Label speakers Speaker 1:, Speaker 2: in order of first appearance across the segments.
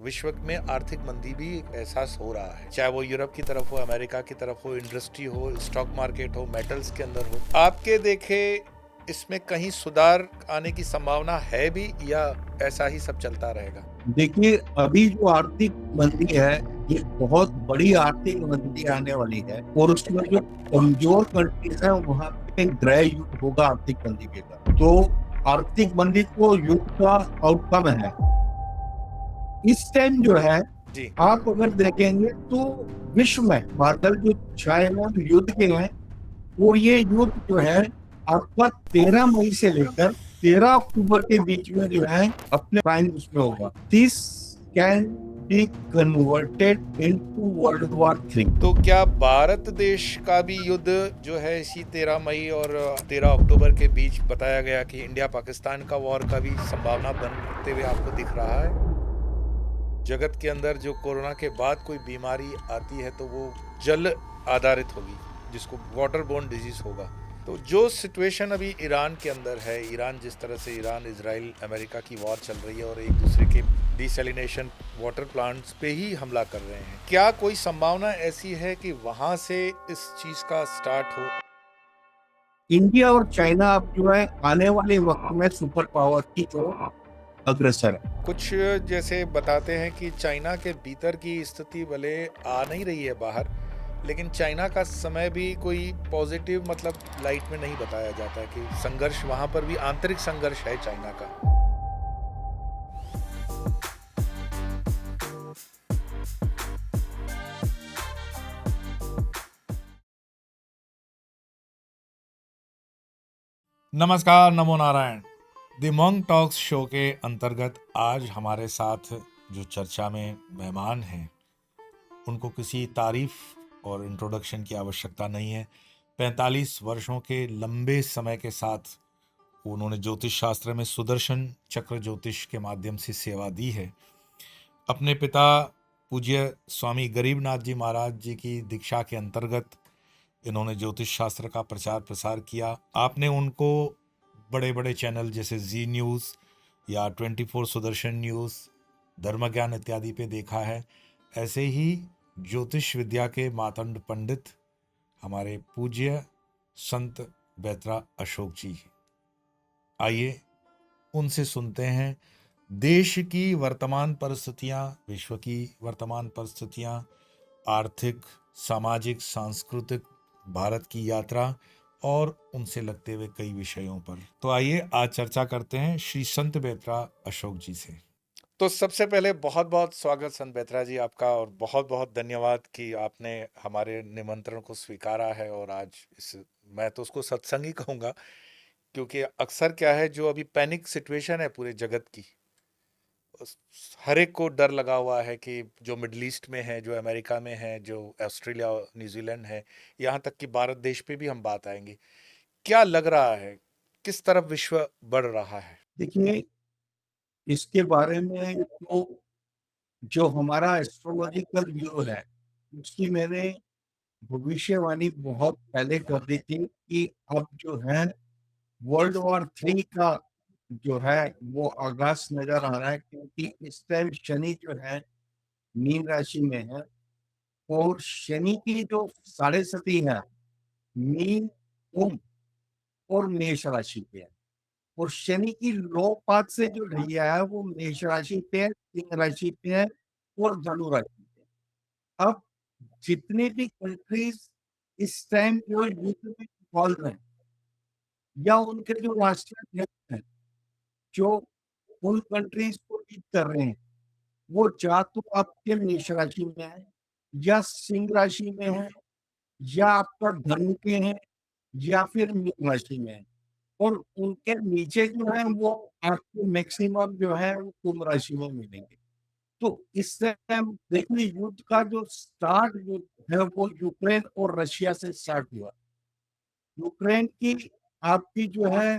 Speaker 1: विश्व में आर्थिक मंदी भी एक एहसास हो रहा है, चाहे वो यूरोप की तरफ हो, अमेरिका की तरफ हो, इंडस्ट्री हो, स्टॉक मार्केट हो, मेटल्स के अंदर हो। आपके देखे इसमें कहीं सुधार आने की संभावना है भी, या ऐसा ही सब चलता रहेगा?
Speaker 2: देखिए, अभी जो आर्थिक मंदी है, ये बहुत बड़ी आर्थिक मंदी आने वाली है और उसमें जो कमजोर कंट्रीज है वहां पे ग्रह युद्ध होगा आर्थिक मंदी के कारण। तो आर्थिक मंदी को युद्ध का आउटकम है। इस टाइम जो है,
Speaker 1: जी।
Speaker 2: आप अगर देखेंगे तो विश्व में बादल जो छाए हुए युद्ध के हैं, वो ये युद्ध जो है आपका 13 मई से लेकर 13 अक्टूबर के बीच में जो है अपने टाइम उसमें होगा। This can be converted into world war 3।
Speaker 1: तो क्या भारत देश का भी युद्ध जो है इसी 13 मई और 13 अक्टूबर के बीच बताया गया कि इंडिया पाकिस्तान का वॉर का भी संभावना बनते हुए आपको दिख रहा है? जगत के अंदर जो कोरोना के बाद कोई बीमारी आती है तो वो जल आधारित होगी, जिसको वाटर बोर्न डिजीज होगा। तो जो सिचुएशन अभी ईरान के अंदर है, ईरान जिस तरह से, ईरान इजराइल अमेरिका की वॉर चल रही है और एक दूसरे के डिसैलिनेशन वाटर प्लांट्स पे ही हमला कर रहे हैं, क्या कोई संभावना ऐसी है कि वहां से इस चीज का स्टार्ट हो?
Speaker 2: इंडिया और चाइना अब जो है आने वाले वक्त में सुपर पावर की ओर अग्रसर है।
Speaker 1: कुछ जैसे बताते हैं कि चाइना के भीतर की स्थिति भले आ नहीं रही है बाहर, लेकिन चाइना का समय भी कोई पॉजिटिव मतलब लाइट में नहीं बताया जाता है कि संघर्ष वहां पर भी आंतरिक संघर्ष है चाइना का। नमस्कार, नमो Narayan. The monk talks show के अंतर्गत आज हमारे साथ जो चर्चा में मेहमान हैं, उनको किसी तारीफ और इंट्रोडक्शन की आवश्यकता नहीं है। 45 वर्षों के लंबे समय के साथ उन्होंने ज्योतिष शास्त्र में सुदर्शन चक्र ज्योतिष के माध्यम से सेवा दी है। अपने पिता पूज्य स्वामी गरीबनाथ जी महाराज जी की दीक्षा के अंतर्गत इन्होंने ज्योतिष शास्त्र का प्रचार प्रसार किया। आपने उनको बड़े बड़े चैनल जैसे जी न्यूज़ या 24 सुदर्शन न्यूज़, धर्म ज्ञान इत्यादि पे देखा है। ऐसे ही ज्योतिष विद्या के मातंड पंडित हमारे पूज्य संत बैतरा अशोक जी। आइए उनसे सुनते हैं देश की वर्तमान परिस्थितियां, विश्व की वर्तमान परिस्थितियां, आर्थिक, सामाजिक, सांस्कृतिक, भारत की यात्रा और उनसे लगते हुए कई विषयों पर। तो आइए आज चर्चा करते हैं श्री संत बैतरा अशोक जी से। तो सबसे पहले बहुत बहुत स्वागत संत बैतरा जी आपका, और बहुत बहुत धन्यवाद कि आपने हमारे निमंत्रण को स्वीकारा है। और आज इस, मैं तो उसको सत्संग ही कहूँगा, क्योंकि अक्सर क्या है, जो अभी पैनिक सिचुएशन है पूरे जगत की, हर एक को डर लगा हुआ है कि जो मिडल ईस्ट में है, जो अमेरिका में है, जो ऑस्ट्रेलिया न्यूजीलैंड है, यहाँ तक कि भारत देश पे भी हम बात आएंगे। क्या लग रहा है, किस तरफ विश्व बढ़ रहा है?
Speaker 2: देखिए, इसके बारे में तो जो हमारा एस्ट्रोलॉजिकल व्यू है, उसकी मैंने भविष्यवाणी बहुत पहले कर दी थी कि अब जो है वर्ल्ड वॉर 3 का जो है वो आगाज नजर आ रहा है, क्योंकि इस टाइम शनि जो है मीन राशि में है और शनि की जो साढ़े सती है मीन, कुंभ और मेष राशि पे है। और शनि की लो पात से जो ढैया है वो मेष राशि पे है, सिंह राशि पे है और धनु राशि पे है। अब जितने भी कंट्रीज इस टाइम जो युद्ध में इन्वॉल्व है या उनके जो राष्ट्राध्यक्ष हैं, जो उन कंट्रीज को लीड कर रहे हैं, वो या तो आपके मेष राशि में है या सिंह राशि में है या आपका धनु के हैं या फिर मीन राशि में है। और उनके नीचे जो है वो आपको मैक्सिमम जो है वो कुंभ राशि में मिलेंगे। तो इस टाइम देखिए, युद्ध का जो स्टार्ट जो है वो यूक्रेन और रशिया से स्टार्ट हुआ। यूक्रेन की आपकी जो है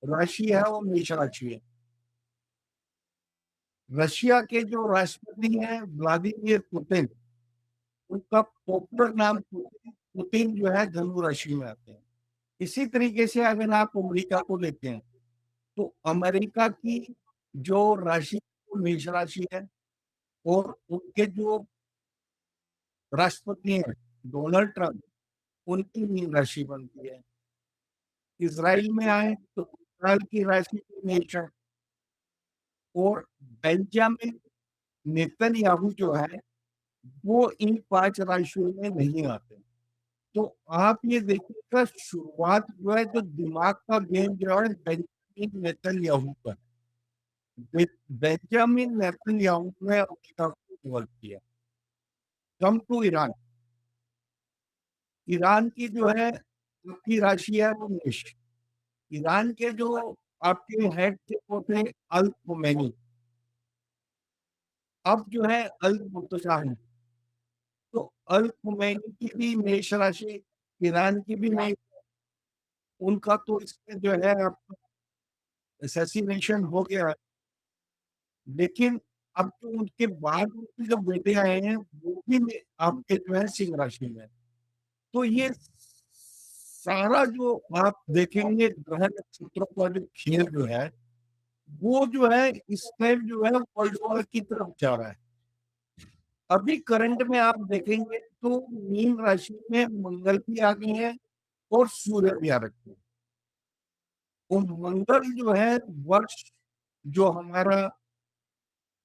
Speaker 2: राशि है वो मेष राशि है। रशिया के जो राष्ट्रपति हैं व्लादिमीर पुतिन, उनका पॉपुलर नाम पुतिन, पुतिन जो है धनु राशि में आते हैं। इसी तरीके से अगर आप अमेरिका को लेते हैं तो अमेरिका की जो राशि वो मेष राशि है और उनके जो राष्ट्रपति हैं डोनाल्ड ट्रंप, उनकी मीन राशि बनती है। इसराइल में आए तो इसराइल की राशि मेष है। और बेंजामिन नेतन्याहू जो है वो इन 5 राशियों में नहीं आते। तो आप ये देखिएगा, शुरुआत जो है, जो दिमाग का गेम जो है, बेंजामिन नेतन्याहू का। बेंजामिन नेतन्याहू ने अमेरिका को डेवलप किया। Come to Iran. ईरान की जो है आपकी राशि है वो मेष। ईरान के जो आपके हेड थे वो थे अल खुमैनी। अब जो है अल मुर्तजा है। तो अल खुमैनी की भी मेष राशि, ईरान की भी मेष। उनका तो इसमें जो है आपका असैसिनेशन हो गया। लेकिन अब तो उनके बाद उनके जो बेटे आए हैं वो भी आपके जो है सिंह राशि में। तो ये सारा जो आप देखेंगे ग्रह नक्षत्रों का जो खेल जो है वो जो है इस टाइम जो है वर्ल्ड वॉर की तरफ जा रहा है। अभी करंट में आप देखेंगे तो मीन राशि में मंगल भी आ गई है और सूर्य भी आ रखे हैं। और मंगल जो है वर्ष जो हमारा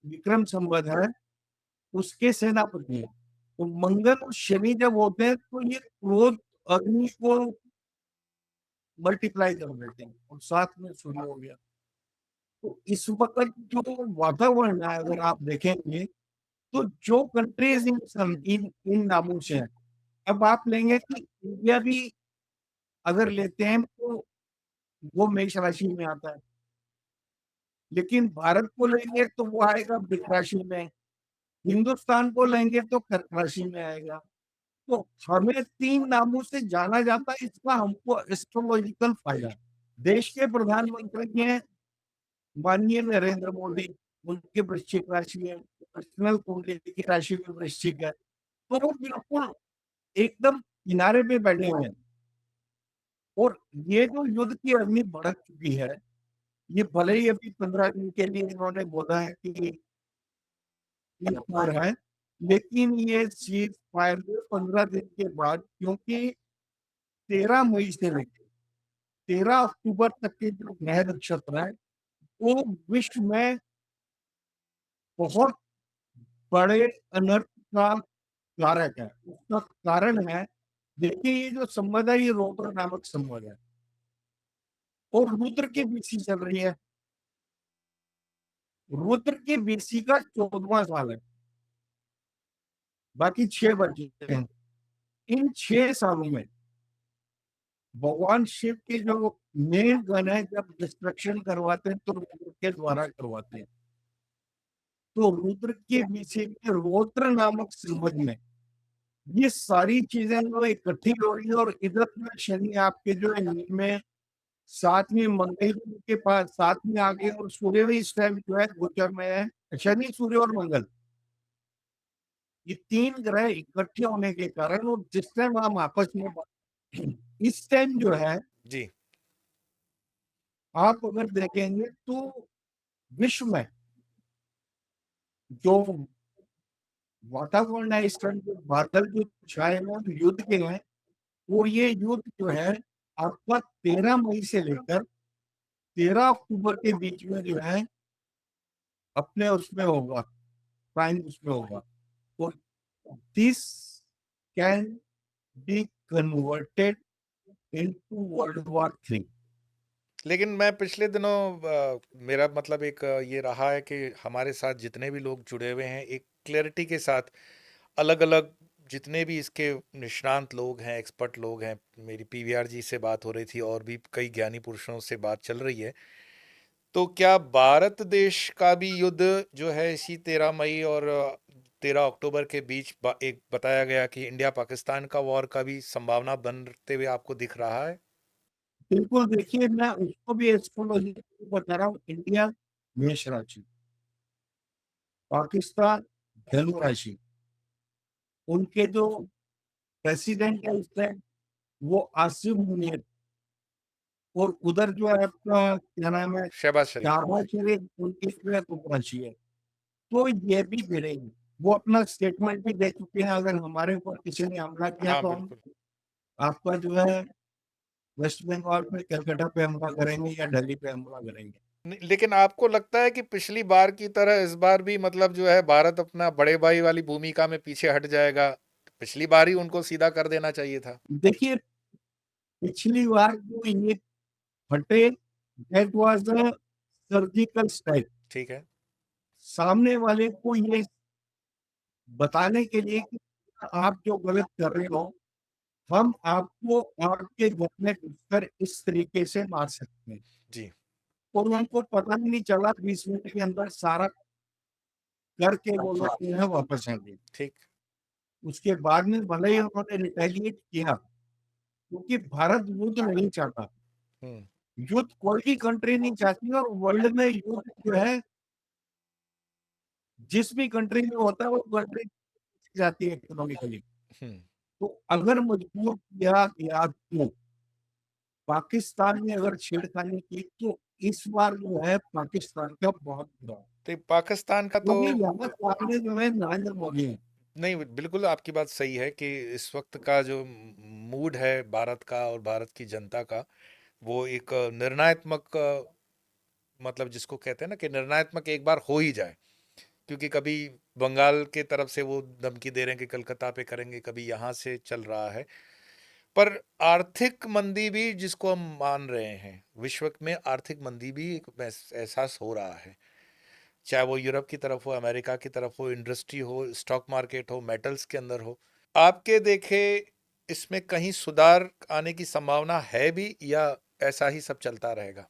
Speaker 2: विक्रम संवत है उसके सेनापति है। तो मंगल और शनि जब होते हैं तो ये क्रोध अग्नि को मल्टीप्लाई कर देते हैं और साथ में सूर्य हो गया। तो इस वक्त जो वातावरण है अगर आप देखेंगे तो जो कंट्रीज इन इन नामों से है। अब आप लेंगे कि इंडिया भी अगर लेते हैं तो वो मेष राशि में आता है। लेकिन भारत को लेंगे तो वो आएगा वृष राशि में। हिंदुस्तान को लेंगे तो कर्क राशि में आएगा। तो हमें 3 नामों से जाना जाता है, इसका हमको एस्ट्रोलॉजिकल फायदा है। देश के प्रधानमंत्री हैं माननीय नरेंद्र मोदी, उनकी वृश्चिक राशि है। पर्सनल कुंडली की राशि भी वृश्चिक है। तो वो बिल्कुल एकदम किनारे पे बैठे हुए हैं। और ये जो युद्ध की अग्नि भड़क चुकी है, ये भले ही अभी 15 दिन के लिए इन्होंने बोला है कि ये फायर है, लेकिन ये सीज फायर 15 दिन के बाद, क्योंकि 13 मई से लेकर 13 अक्टूबर तक के जो ग्रह नक्षत्र है वो विश्व में बहुत बड़े अनर्थ का कारक है। उसका कारण है, देखिए ये जो संवत है ये रौद्र नामक संवत है और रुद्र की बीसी चल रही है। रुद्र की बीसी का 14वां साल है, बाकी 6 बचे हैं। इन 6 सालों में भगवान शिव के जो मेन गण है जब डिस्ट्रक्शन करवाते हैं तो रुद्र के द्वारा करवाते हैं। तो रुद्र के बीसी में रौद्र नामक संवत में ये सारी चीजें जो इकट्ठी हो रही है। और इधर में शनि आपके जो है में 7वीं मंगल के पास 7 में आ गए और सूर्य भी इस टाइम जो है गोचर में है। शनि सूर्य और मंगल ये 3 ग्रह इकट्ठे होने के कारण और जिस टाइम हम आपस में इस टाइम जो है
Speaker 1: जी।
Speaker 2: आप अगर देखेंगे तो विश्व में जो वातावरण है इस टाइम जो बादल जो छाए हुए हैं युद्ध के हैं, वो ये युद्ध जो है आपका 13 मई से लेकर 13 अक्टूबर के बीच में जो है अपने उसमें होगा, प्राइम उसमें होगा। तो this can be converted into world war 3।
Speaker 1: लेकिन मैं पिछले दिनों मेरा मतलब एक ये रहा है कि हमारे साथ जितने भी लोग जुड़े हुए हैं एक क्लैरिटी के साथ अलग-अलग जितने भी इसके निष्णांत लोग हैं, एक्सपर्ट लोग हैं, मेरी पीवीआर जी से बात हो रही थी और भी कई ज्ञानी पुरुषों से बात चल रही है। तो क्या भारत देश का भी युद्ध जो है इसी 13 मई और 13 अक्टूबर के बीच एक बताया गया कि इंडिया पाकिस्तान का वॉर का भी संभावना बनते हुए आपको दिख रहा है?
Speaker 2: बिल्कुल, देखिए मैं उसको भी एस्ट्रोलॉजी बता रहा हूँ। इंडिया मेष राशि, पाकिस्तान धनु राशि। उनके जो प्रेसिडेंट है इस टाइम वो आसिम मुनीर। और उधर जो है आपका क्या नाम है,
Speaker 1: शहबाज शरीफ।
Speaker 2: शहबाज शरीफ, उनकी जो है तुर्क राशि है। तो ये भी भिड़ेंगे। वो अपना स्टेटमेंट भी दे चुके हैं, अगर हमारे ऊपर किसी ने हमला किया
Speaker 1: हाँ,
Speaker 2: तो हम
Speaker 1: बिल्कुल।
Speaker 2: आपका जो है वेस्ट बंगाल पे, कलकत्ता पे हमला करेंगे या दिल्ली पे हमला करेंगे।
Speaker 1: लेकिन आपको लगता है कि पिछली बार की तरह इस बार भी मतलब जो है भारत अपना बड़े भाई वाली भूमिका में पीछे हट जाएगा? पिछली बार ही उनको सीधा कर देना चाहिए था।
Speaker 2: देखिए, पिछली बार जो ये फटे, that was a surgical strike.
Speaker 1: ठीक है।
Speaker 2: सामने वाले को ये बताने के लिए कि आप जो गलत कर रहे हो, हम आपको आपके घर में घुसकर इस तरीके से मार सकते हैं।
Speaker 1: जी।
Speaker 2: और उनको पता भी नहीं चला, 20 मिनट के अंदर सारा करके वो लोग जो है वापस आ गए।
Speaker 1: ठीक।
Speaker 2: उसके बाद में भले ही उन्होंने रिटेलिएट किया, क्योंकि भारत युद्ध नहीं चाहता।
Speaker 1: हम्म।
Speaker 2: युद्ध कोई भी कंट्री नहीं चाहती, और वर्ल्ड में युद्ध जो है जिस भी कंट्री में होता है वो कंट्री जाती है इकोनॉमिकली।
Speaker 1: हम्म।
Speaker 2: तो अगर मजबूर किया गया तो पाकिस्तान ने अगर छेड़खानी की तो इस बार जो है पाकिस्तान का बहुत बुरा,
Speaker 1: तो पाकिस्तान का तो
Speaker 2: क्योंकि यहाँ सामने जो है नरेंद्र मोदी है।
Speaker 1: नहीं, बिल्कुल आपकी बात सही है कि इस वक्त का जो मूड है भारत का और भारत की जनता का, वो एक निर्णयात्मक, मतलब जिसको कहते हैं ना कि निर्णयात्मक एक बार हो ही जाए। क्योंकि कभी बंगाल के तरफ से वो धमकी दे रहे हैं कि कलकत्ता पे करेंगे, कभी यहाँ से चल रहा है। पर आर्थिक मंदी भी जिसको हम मान रहे हैं, विश्व में आर्थिक मंदी भी एक एहसास हो रहा है। चाहे वो यूरोप की तरफ हो, अमेरिका की तरफ हो, इंडस्ट्री हो, स्टॉक मार्केट हो, मेटल्स के अंदर हो। आपके देखे इसमें कहीं सुधार आने की संभावना है भी, या ऐसा ही सब चलता रहेगा?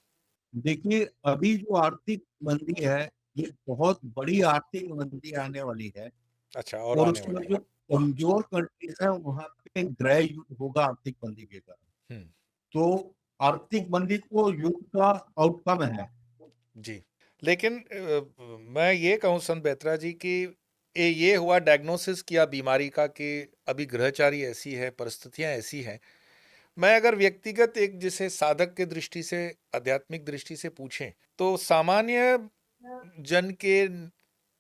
Speaker 2: देखिए, अभी जो आर्थिक मंदी है, ये बहुत बड़ी आर्थिक मंदी आने वाली है।
Speaker 1: अच्छा, और
Speaker 2: और
Speaker 1: आने
Speaker 2: उसमें
Speaker 1: वाली है।
Speaker 2: जो कमजोर कंट्रीज है वहां पे गृह युद्ध होगा आर्थिक मंदी के कारण।
Speaker 1: हम्म।
Speaker 2: तो आर्थिक मंदी को युद्ध का आउटकम है।
Speaker 1: जी। लेकिन मैं ये कहूँ संत बेत्रा जी कि ये हुआ डायग्नोसिस किया बीमारी का कि अभी ग्रहचारी ऐसी है, परिस्थितियां ऐसी हैं। मैं अगर व्यक्तिगत एक जिसे साधक के दृष्टि से, आध्यात्मिक दृष्टि से पूछें, तो सामान्य जन के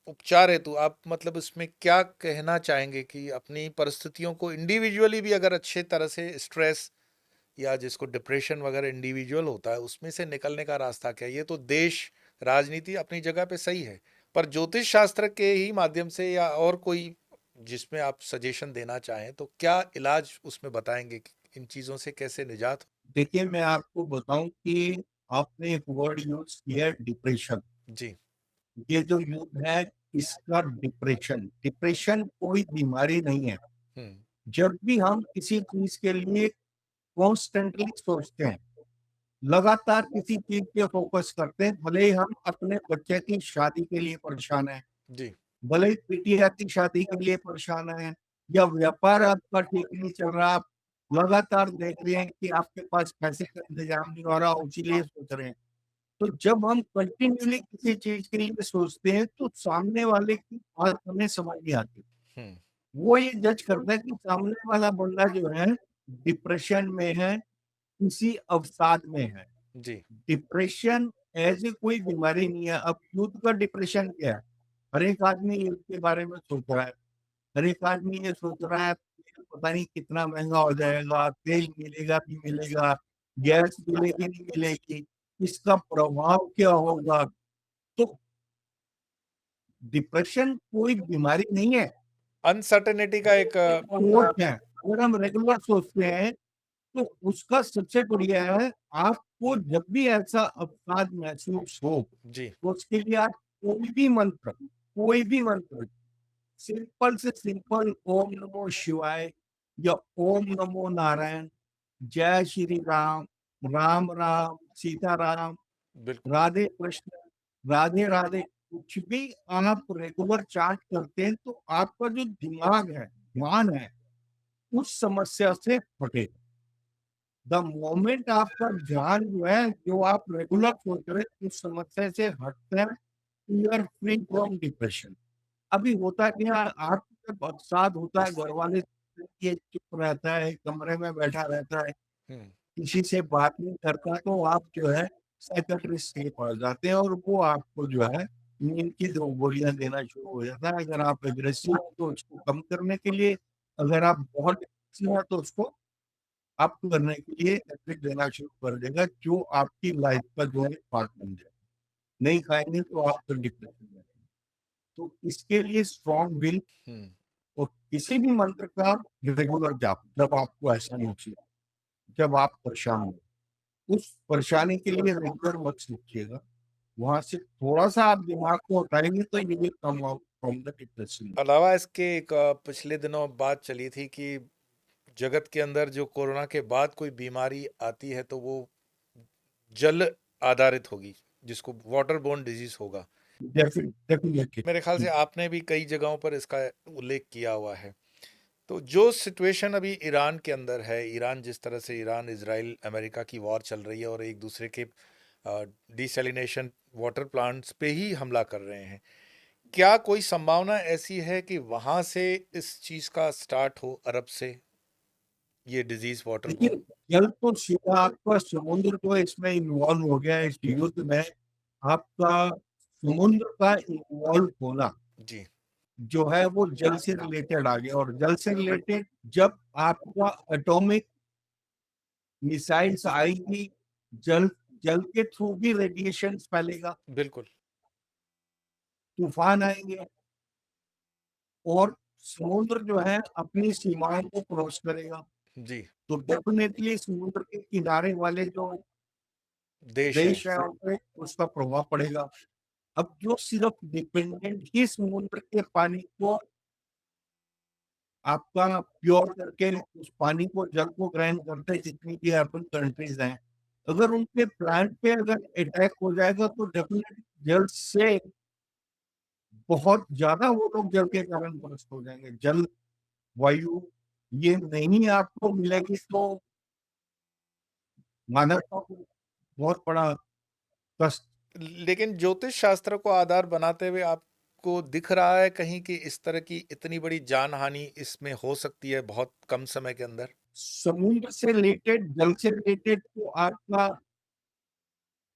Speaker 1: उपचार हेतु आप मतलब इसमें क्या कहना चाहेंगे कि अपनी परिस्थितियों को इंडिविजुअली भी अगर अच्छे तरह से स्ट्रेस या जिसको डिप्रेशन वगैरह इंडिविजुअल होता है उसमें से निकलने का रास्ता क्या है? ये तो देश राजनीति अपनी जगह पे सही है, पर ज्योतिष शास्त्र के ही माध्यम से या और कोई जिसमें आप सजेशन देना चाहें तो क्या इलाज उसमें बताएंगे कि इन चीजों से कैसे निजात
Speaker 2: देखिए, मैं आपको बताऊं कि आपने एक वर्ड यूज किया, डिप्रेशन।
Speaker 1: हो? जी।
Speaker 2: ये जो युद्ध है, इसका डिप्रेशन, डिप्रेशन कोई बीमारी नहीं है।
Speaker 1: हम्म।
Speaker 2: जब भी हम किसी चीज के लिए कॉन्स्टेंटली सोचते हैं, लगातार किसी चीज पे फोकस करते हैं, भले ही हम अपने बच्चे की शादी के लिए परेशान हैं,
Speaker 1: जी।
Speaker 2: भले ही बिटिया की शादी के लिए परेशान हैं, या व्यापार आपका ठीक नहीं चल रहा, आप लगातार देख रहे हैं कि आपके पास पैसे का इंतजाम नहीं हो रहा, इसीलिए सोच रहे हैं। तो जब हम कंटिन्यूअली किसी चीज के लिए सोचते हैं तो सामने वाले की बात हमें समझ नहीं आती।
Speaker 1: हम्म।
Speaker 2: वो ये जज करता है कि सामने वाला बंदा जो है डिप्रेशन में है, किसी अवसाद में है।
Speaker 1: जी।
Speaker 2: डिप्रेशन ऐसी कोई बीमारी नहीं है। अब यूथ का डिप्रेशन क्या है? हर एक आदमी यूथ के बारे में सोच रहा है। हर एक आदमी ये सोच रहा है, पता नहीं कितना महंगा हो जाएगा, तेल मिलेगा नहीं मिलेगा, गैस मिलेगी नहीं मिलेगी, इसका प्रभाव क्या होगा। तो डिप्रेशन कोई बीमारी नहीं है,
Speaker 1: अनसर्टेनिटी का एक
Speaker 2: सोच है। अगर हम रेगुलर सोचते हैं तो उसका सबसे बढ़िया है, आपको जब भी ऐसा अवसाद महसूस हो
Speaker 1: जी।
Speaker 2: तो उसके लिए आप कोई भी मंत्र, सिंपल से सिंपल ओम नमो शिवाय या ओम नमो नारायण, जय श्री राम, राम राम सीता राम,
Speaker 1: बिल्कुल।
Speaker 2: राधे कृष्ण, राधे राधे, कुछ भी आप रेगुलर चार्ट करते हैं तो आपका जो दिमाग है, ध्यान है, उस समस्या से हटे। द मोमेंट आपका ध्यान जो है, जो आप रेगुलर सोच रहे हैं, उस समस्या से हटते हैं, you are free from depression. अभी होता क्या है, आपको जब अवसाद होता है, घर वाले ये चुप रहता है, कमरे में बैठा रहता है,
Speaker 1: हम्म।
Speaker 2: किसी से बात नहीं करता, तो आप जो है साइकियाट्रिस्ट के पास जाते हैं और वो आपको जो है नींद की 2 गोलियाँ देना शुरू हो जाता है। अगर आप एग्रेसिव हो तो उसको कम करने के लिए, अगर आप बहुत एग्रेसिव हैं तो उसको अप करने के लिए टैबलेट देना शुरू कर देगा, जो आपकी लाइफ का जो है पार्ट बन जाए। नहीं खाएँगे तो आप फिर डिप्रेशन में रहेंगे। तो इसके लिए स्ट्रॉन्ग विल
Speaker 1: हुँ।
Speaker 2: और किसी भी मंत्र का रेगुलर जाप, जब आपको ऐसा नहीं चाहिए, जब आप परेशान हो, उस परेशानी के लिए रेगुलर मत सोचिएगा। वहाँ से थोड़ा-सा आप दिमाग को हटाएँगे तो you will come out from the depression.
Speaker 1: अलावा इसके एक पिछले दिनों बात चली थी कि जगत के अंदर जो कोरोना के बाद कोई बीमारी आती है तो वो जल आधारित होगी, जिसको वाटर बोर्न डिजीज होगा।
Speaker 2: डेफिनिटली।
Speaker 1: मेरे ख्याल से आपने भी कई जगहों पर इसका उल्लेख किया हुआ है। तो जो सिचुएशन अभी ईरान के अंदर है, ईरान जिस तरह से, ईरान इजराइल अमेरिका की वॉर चल रही है और एक दूसरे के डिसैलिनेशन वाटर प्लांट्स पे ही हमला कर रहे हैं, क्या कोई संभावना ऐसी है कि वहां से इस चीज का स्टार्ट हो, अरब से, ये डिजीज वाटर
Speaker 2: देखिए,
Speaker 1: बोर्न?
Speaker 2: जल तो सीधा आपका समुद्र तो इसमें इन्वॉल्व हो गया है इस युद्ध में। आपका समुद्र का इन्वॉल्व होना
Speaker 1: जी।
Speaker 2: जो है वो जल से रिलेटेड आ गया, और जल से रिलेटेड जब आपका एटॉमिक मिसाइल्स आएगी, जल जल के थ्रू भी रेडिएशन फैलेगा,
Speaker 1: बिल्कुल।
Speaker 2: तूफान आएंगे, और समुद्र जो है अपनी सीमाओं को क्रॉस करेगा।
Speaker 1: जी।
Speaker 2: तो डेफिनेटली समुद्र के किनारे वाले जो
Speaker 1: देश हैं।
Speaker 2: देश है उन पे उसका प्रभाव पड़ेगा। अब जो सिर्फ डिपेंडेंट ही समुद्र के पानी को आपका प्योर करके उस पानी को, जल को ग्रहण करते हैं, जितनी भी अर्बन कंट्रीज हैं, अगर उनके प्लांट पे अगर अटैक हो जाएगा तो डेफिनेटली जल से बहुत ज्यादा वो लोग जल के कारण ग्रस्त हो जाएंगे। जल, वायु ये नहीं आपको मिलेगी तो मानवता को बहुत बड़ा कष्ट।
Speaker 1: लेकिन ज्योतिष शास्त्र को आधार बनाते हुए आपको दिख रहा है कहीं कि इस तरह की इतनी बड़ी जान हानि इसमें हो सकती है बहुत कम समय के अंदर?
Speaker 2: समुद्र से रिलेटेड, जल से रिलेटेड तो आपका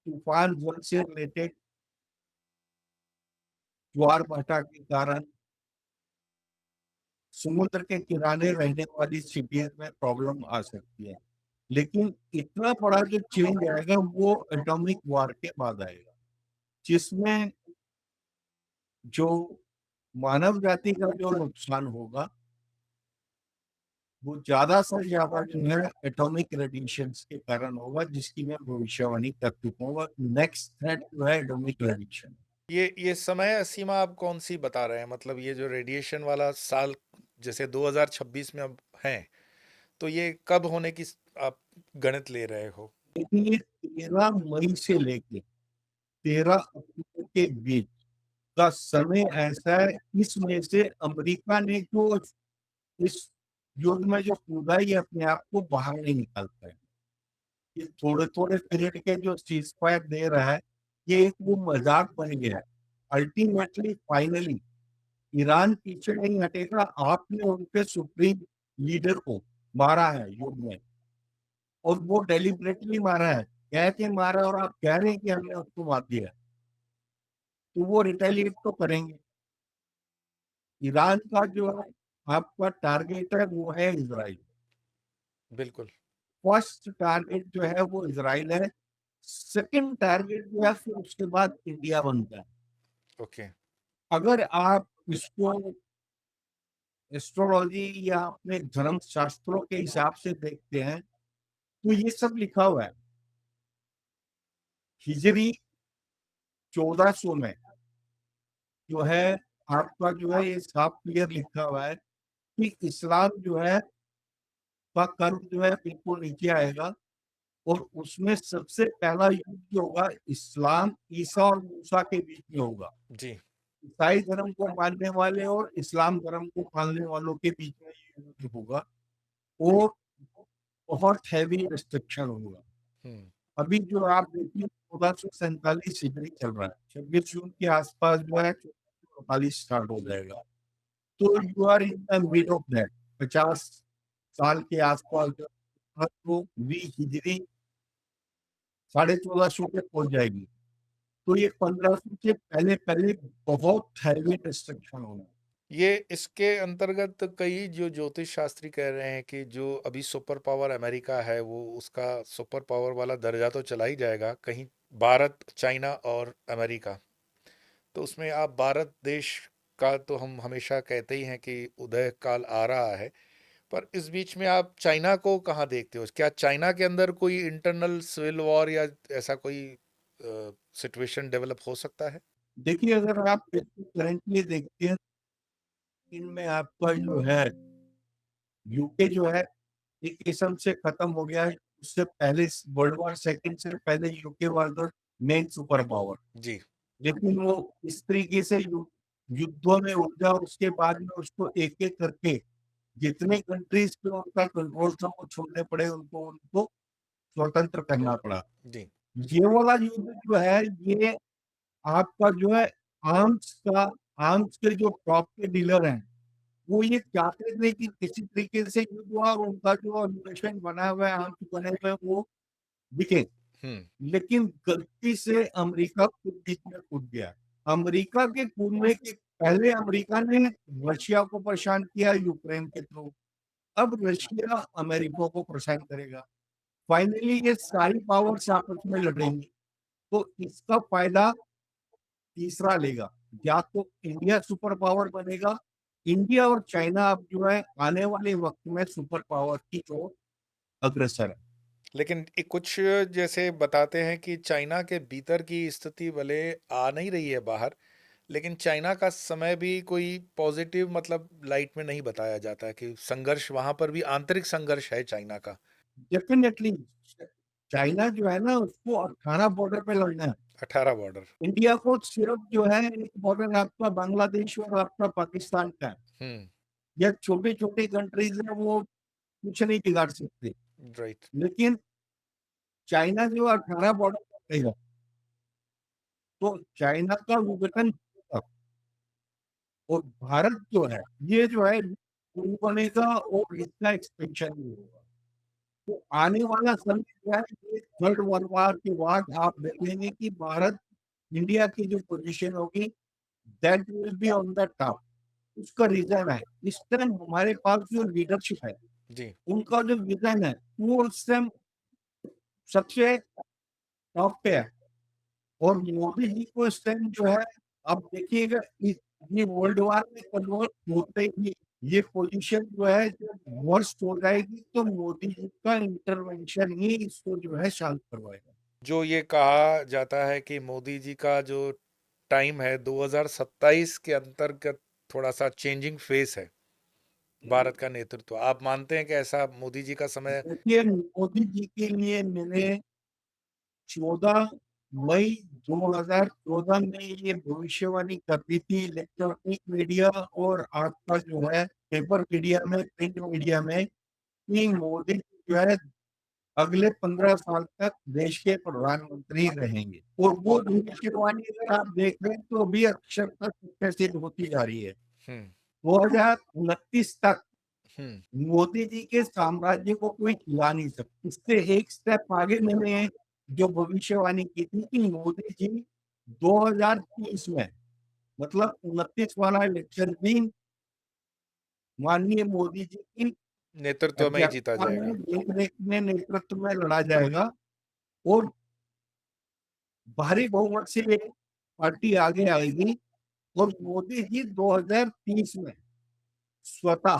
Speaker 2: तूफान, जल से रिलेटेड ज्वार भाटा के कारण समुद्र के किनारे रहने वाली सिटीज में प्रॉब्लम आ सकती है। लेकिन इतना बड़ा जो चेंज आएगा वो एटॉमिक वार के बाद आएगा, जिसमें जो मानव जाति का जो नुकसान होगा वो ज्यादा से ज्यादा जो है एटॉमिक रेडिएशंस के कारण होगा, जिसकी मैं भविष्यवाणी कर चुका हूँ। नेक्स्ट थ्रेट जो है एटॉमिक रेडिएशन।
Speaker 1: ये समय सीमा आप कौन सी बता रहे हैं? मतलब ये जो रेडिएशन वाला साल जैसे 2026 में अब है, तो ये कब होने की आप गणित ले रहे हो?
Speaker 2: लेकिन ये 13 मई से लेके 13 अक्टूबर के बीच का समय ऐसा है, इसमें से अमेरिका ने जो इस युद्ध में जो कूदा है, ये अपने आप को बाहर नहीं निकाल पाए। ये थोड़े-थोड़े पीरियड के जो सीज़ फायर दे रहा है, ये एक वो मज़ाक बन गया है। अल्टीमेटली फाइनली ईरान पीछे नहीं हटेगा। आपने उनके सुप्रीम लीडर को मारा है युद्ध में, और वो डेलिबरेटली मारा है। कह के मारा, और आप कह रहे हैं कि हमने उसको मार दिया, तो वो रिटेलिएट तो करेंगे। ईरान का जो है आपका टारगेट है वो है इज़राइल।
Speaker 1: बिल्कुल।
Speaker 2: फर्स्ट टारगेट जो है वो इज़राइल है। सेकंड टारगेट जो है फिर उसके बाद इंडिया बनता है।
Speaker 1: ओके।
Speaker 2: अगर आप इसको एस्ट्रोलॉजी या अपने धर्म शास्त्रों के हिसाब से देखते हैं तो ये सब लिखा हुआ है। हिजरी 1400 में जो है आपका जो है ये साफ क्लियर लिखा हुआ है कि इस्लाम जो है का कर्म जो है बिल्कुल नीचे आएगा, और उसमें सबसे पहला युद्ध जो होगा इस्लाम, ईसा और मूसा के बीच में होगा।
Speaker 1: जी।
Speaker 2: ईसाई धर्म को मानने वाले और इस्लाम धर्म को मानने वालों के बीच में ये युद्ध होगा, और बहुत हैवी रिस्ट्रिक्शन होगा।
Speaker 1: हम्म।
Speaker 2: अभी जो आप देखिए 1447 हिजरी चल रहा है, 26 जून के आसपास जो है 1448 स्टार्ट हो जाएगा। तो you are in the mid of that 50 साल के आसपास जो है, तो वी हिजरी 1450 पे पहुंच जाएगी। तो ये 1500 से पहले-पहले बहुत हैवी रिस्ट्रिक्शन होना।
Speaker 1: ये इसके अंतर्गत कई जो ज्योतिष शास्त्री कह रहे हैं कि जो अभी सुपर पावर अमेरिका है वो उसका सुपर पावर वाला दर्जा तो चला ही जाएगा, कहीं भारत, चाइना और अमेरिका। तो उसमें आप भारत देश का तो हम हमेशा कहते ही हैं कि उदय काल आ रहा है, पर इस बीच में आप चाइना को कहाँ देखते हो? क्या चाइना के अंदर कोई इंटरनल सिविल वॉर या ऐसा कोई सिचुएशन डेवलप हो सकता है?
Speaker 2: देखिए, अगर आप इसको करेंटली देखते हैं, इनमें आपका जो है यूके जो है एक किस्म से खत्म हो गया है। उससे पहले वर्ल्ड वॉर सेकंड से पहले UK was the main super power.
Speaker 1: जी।
Speaker 2: लेकिन वो इस तरीके से युद्धों में उलझा और उसके बाद में उसको एक-एक करके जितने कंट्रीज़ पे उनका कंट्रोल था वो छोड़ने पड़े उनको उनको स्वतंत्र करना पड़ा।
Speaker 1: जी।
Speaker 2: ये वाला युद्ध जो है ये आपका जो है आर्म्स का आर्म्स के जो टॉप के डीलर हैं, वो ये चाहते थे कि किसी तरीके से युद्ध हुआ और उनका जो एम्यूनेशन बना हुआ है, आर्म्स बने हुए हैं वो बिके।
Speaker 1: हुँ।
Speaker 2: लेकिन गलती से अमेरिका खुद बीच में कूद गया। अमेरिका के कूदने के पहले अमेरिका ने रशिया को परेशान किया यूक्रेन के थ्रू, अब रशिया अमेरिका को परेशान करेगा। फाइनली ये सारी पावर्स आपस में लड़ेंगी, तो इसका फ़ायदा तीसरा लेगा। या तो इंडिया सुपर पावर बनेगा, इंडिया और चाइना अब जो है आने वाले वक़्त में सुपर पावर की ओर अग्रसर है।
Speaker 1: लेकिन कुछ जैसे बताते हैं कि चाइना के भीतर की स्थिति भले आ नहीं रही है बाहर, लेकिन चाइना का समय भी कोई पॉजिटिव मतलब लाइट में नहीं बताया जाता है कि संघर्ष वहां पर भी आंतरिक संघर्ष है चाइना का।
Speaker 2: डेफ़िनेटली चाइना जो है ना उसको 18 बॉर्डर पे लड़ना है।
Speaker 1: 18 बॉर्डर।
Speaker 2: इंडिया को सिर्फ जो है एक बॉर्डर आपका बांग्लादेश और आपका पाकिस्तान का है।
Speaker 1: हम्म।
Speaker 2: ये छोटे-छोटे कंट्रीज़ हैं वो कुछ नहीं बिगाड़ सकते।
Speaker 1: राइट।
Speaker 2: लेकिन चाइना जो 18 बॉर्डर पकड़ेगा, तो चाइना का विघटन होगा और भारत जो है, ये जो है पूर्व बनेगा और इसका एक्सपेंशन भी होगा। तो आने वाला समय जो है ये थर्ड वर्ल्ड वॉर के बाद आप देखेंगे कि भारत इंडिया की जो पोज़ीशन होगी that will be on the top. उसका रीज़न है, इस टाइम हमारे पास जो लीडरशिप है,
Speaker 1: जी।
Speaker 2: उनका जो विज़न है, वो उस टाइम सबसे टॉप पे है और मोदी जी को इस टाइम जो है आप देखिएगा ये वर्ल्ड वार में कन्वर्ट होते ही ये पोज़ीशन जो है जब वर्स्ट हो जाएगी तो मोदी जी का इंटरवेंशन ही इसको जो है शांत करवाएगा।
Speaker 1: जो ये कहा जाता है कि मोदी जी का जो टाइम है 2027 के अंतर्गत थोड़ा सा चेंजिंग फेस है भारत का नेतृत्व, आप मानते हैं कि ऐसा मोदी जी का समय?
Speaker 2: देखिए मोदी जी के लिए मैंने 14 मई 2014 में ये भविष्यवाणी कर दी थी इलेक्ट्रॉनिक मीडिया और आपका जो है पेपर मीडिया में, प्रिंट मीडिया में कि मोदी जी जो है अगले 15 साल तक देश के प्रधानमंत्री रहेंगे और वो भविष्यवाणी अगर आप देख रहे हैं तो अभी अक्षरशः सत्य सिद्ध होती जा रही है।
Speaker 1: हम्म।
Speaker 2: 2029 तक
Speaker 1: हम्म।
Speaker 2: मोदी जी के साम्राज्य को कोई हिला नहीं सकता। इससे एक स्टेप आगे मैंने जो भविष्यवाणी की थी कि मोदी जी 2030 में मतलब 29 वाला इलेक्शन भी माननीय मोदी जी की
Speaker 1: नेतृत्व में ही जीता
Speaker 2: अध्यक्षता
Speaker 1: जाएगा।
Speaker 2: में देख-रेख में नेतृत्व में लड़ा जाएगा और भारी बहुमत से ये पार्टी आगे आएगी और मोदी जी 2030 में स्वतः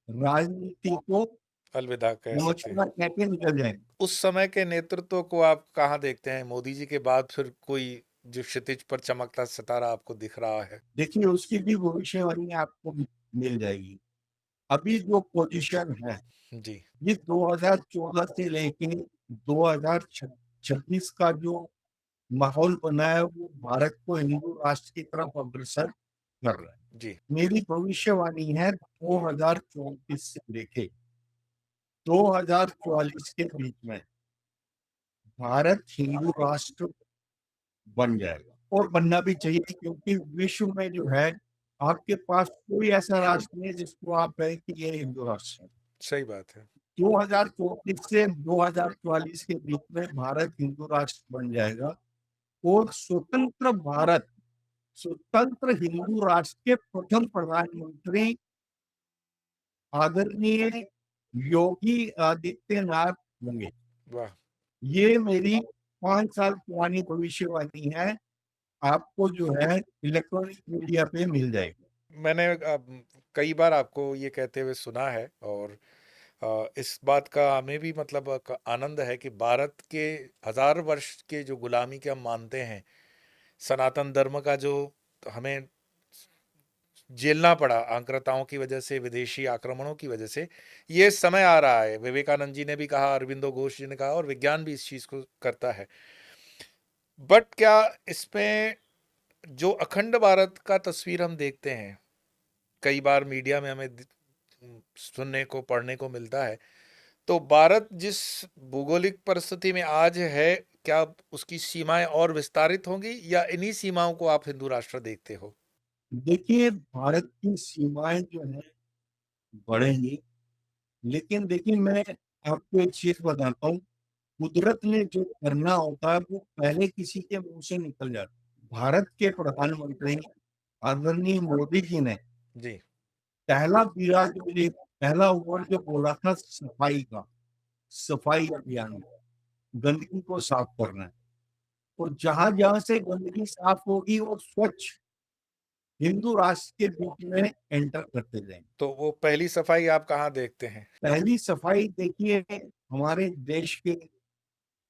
Speaker 2: राजनीति को
Speaker 1: अलविदा कह सकते हैं।
Speaker 2: नमस्कार कह के निकल जाएँगे।
Speaker 1: उस समय के नेतृत्व को आप कहाँ देखते हैं? मोदी जी के बाद फिर कोई जो क्षितिज पर चमकता सितारा आपको दिख रहा है?
Speaker 2: देखिए उसकी भी भविष्यवाणी आपको मिल जाएगी। अभी जो पोज़ीशन है,
Speaker 1: जी।
Speaker 2: ये 2014 से लेके 2026 का जो माहौल बना है, वो भारत को हिंदू राष्ट्र की तरफ अग्रसर कर रहा है।
Speaker 1: जी।
Speaker 2: मेरी भविष्यवाणी है 2034 से लेके 2044 के बीच में भारत हिंदू राष्ट्र बन जाएगा और बनना भी चाहिए क्योंकि विश्व में जो है, आपके पास कोई ऐसा राष्ट्र नहीं है जिसको आप कहें कि ये हिंदू राष्ट्र है।
Speaker 1: सही बात है।
Speaker 2: 2034 से 2044 के बीच में भारत हिंदू राष्ट्र बन जाएगा और स्वतंत्र भारत, स्वतंत्र हिंदू राष्ट्र के प्रथम प्रधानमंत्री आदरणीय योगी आदित्यनाथ होंगे।
Speaker 1: वाह!
Speaker 2: ये मेरी 5 साल पुरानी भविष्यवाणी है, आपको जो है इलेक्ट्रॉनिक मीडिया पे मिल जाएगी।
Speaker 1: मैंने कई बार आपको ये कहते हुए सुना है, और इस बात का हमें भी मतलब आनंद है कि भारत के हजार वर्ष के जो गुलामी के हम मानते हैं, सनातन धर्म का जो हमें झेलना पड़ा आक्रांताओं की वजह से, विदेशी आक्रमणों की वजह से, ये समय आ रहा है। विवेकानंद जी ने भी कहा, अरविंदो घोष जी ने कहा, और विज्ञान भी इस चीज को करता है। बट क्या इसमें जो अखंड भारत का तस्वीर हम देखते हैं, कई बार मीडिया में हमें सुनने को, पढ़ने को मिलता है, तो भारत जिस भौगोलिक परिस्थिति में आज है, क्या उसकी सीमाएं और विस्तारित होंगी, या इन्हीं सीमाओं को आप हिंदू राष्ट्र देखते हो?
Speaker 2: देखिए, भारत की सीमाएँ जो हैं बढ़ेंगी, लेकिन देखिए मैं आपको एक चीज़ बताता हूँ, कुदरत ने जो करना होता है वो पहले किसी के मुँह से निकल जाता है। भारत के प्रधानमंत्री आदरणीय मोदी जी ने
Speaker 1: जी।
Speaker 2: पहला बीड़ा जो ये पहला वर्ड जो बोला था सफाई का, सफाई अभियान, गंदगी को साफ करना है। और जहाँ-जहाँ से गंदगी साफ होगी वो स्वच्छ हिंदू राष्ट्र के बीच में एंटर करते जाएँगे।
Speaker 1: तो वो पहली सफाई आप कहाँ देखते हैं?
Speaker 2: पहली सफाई देखिए हमारे देश के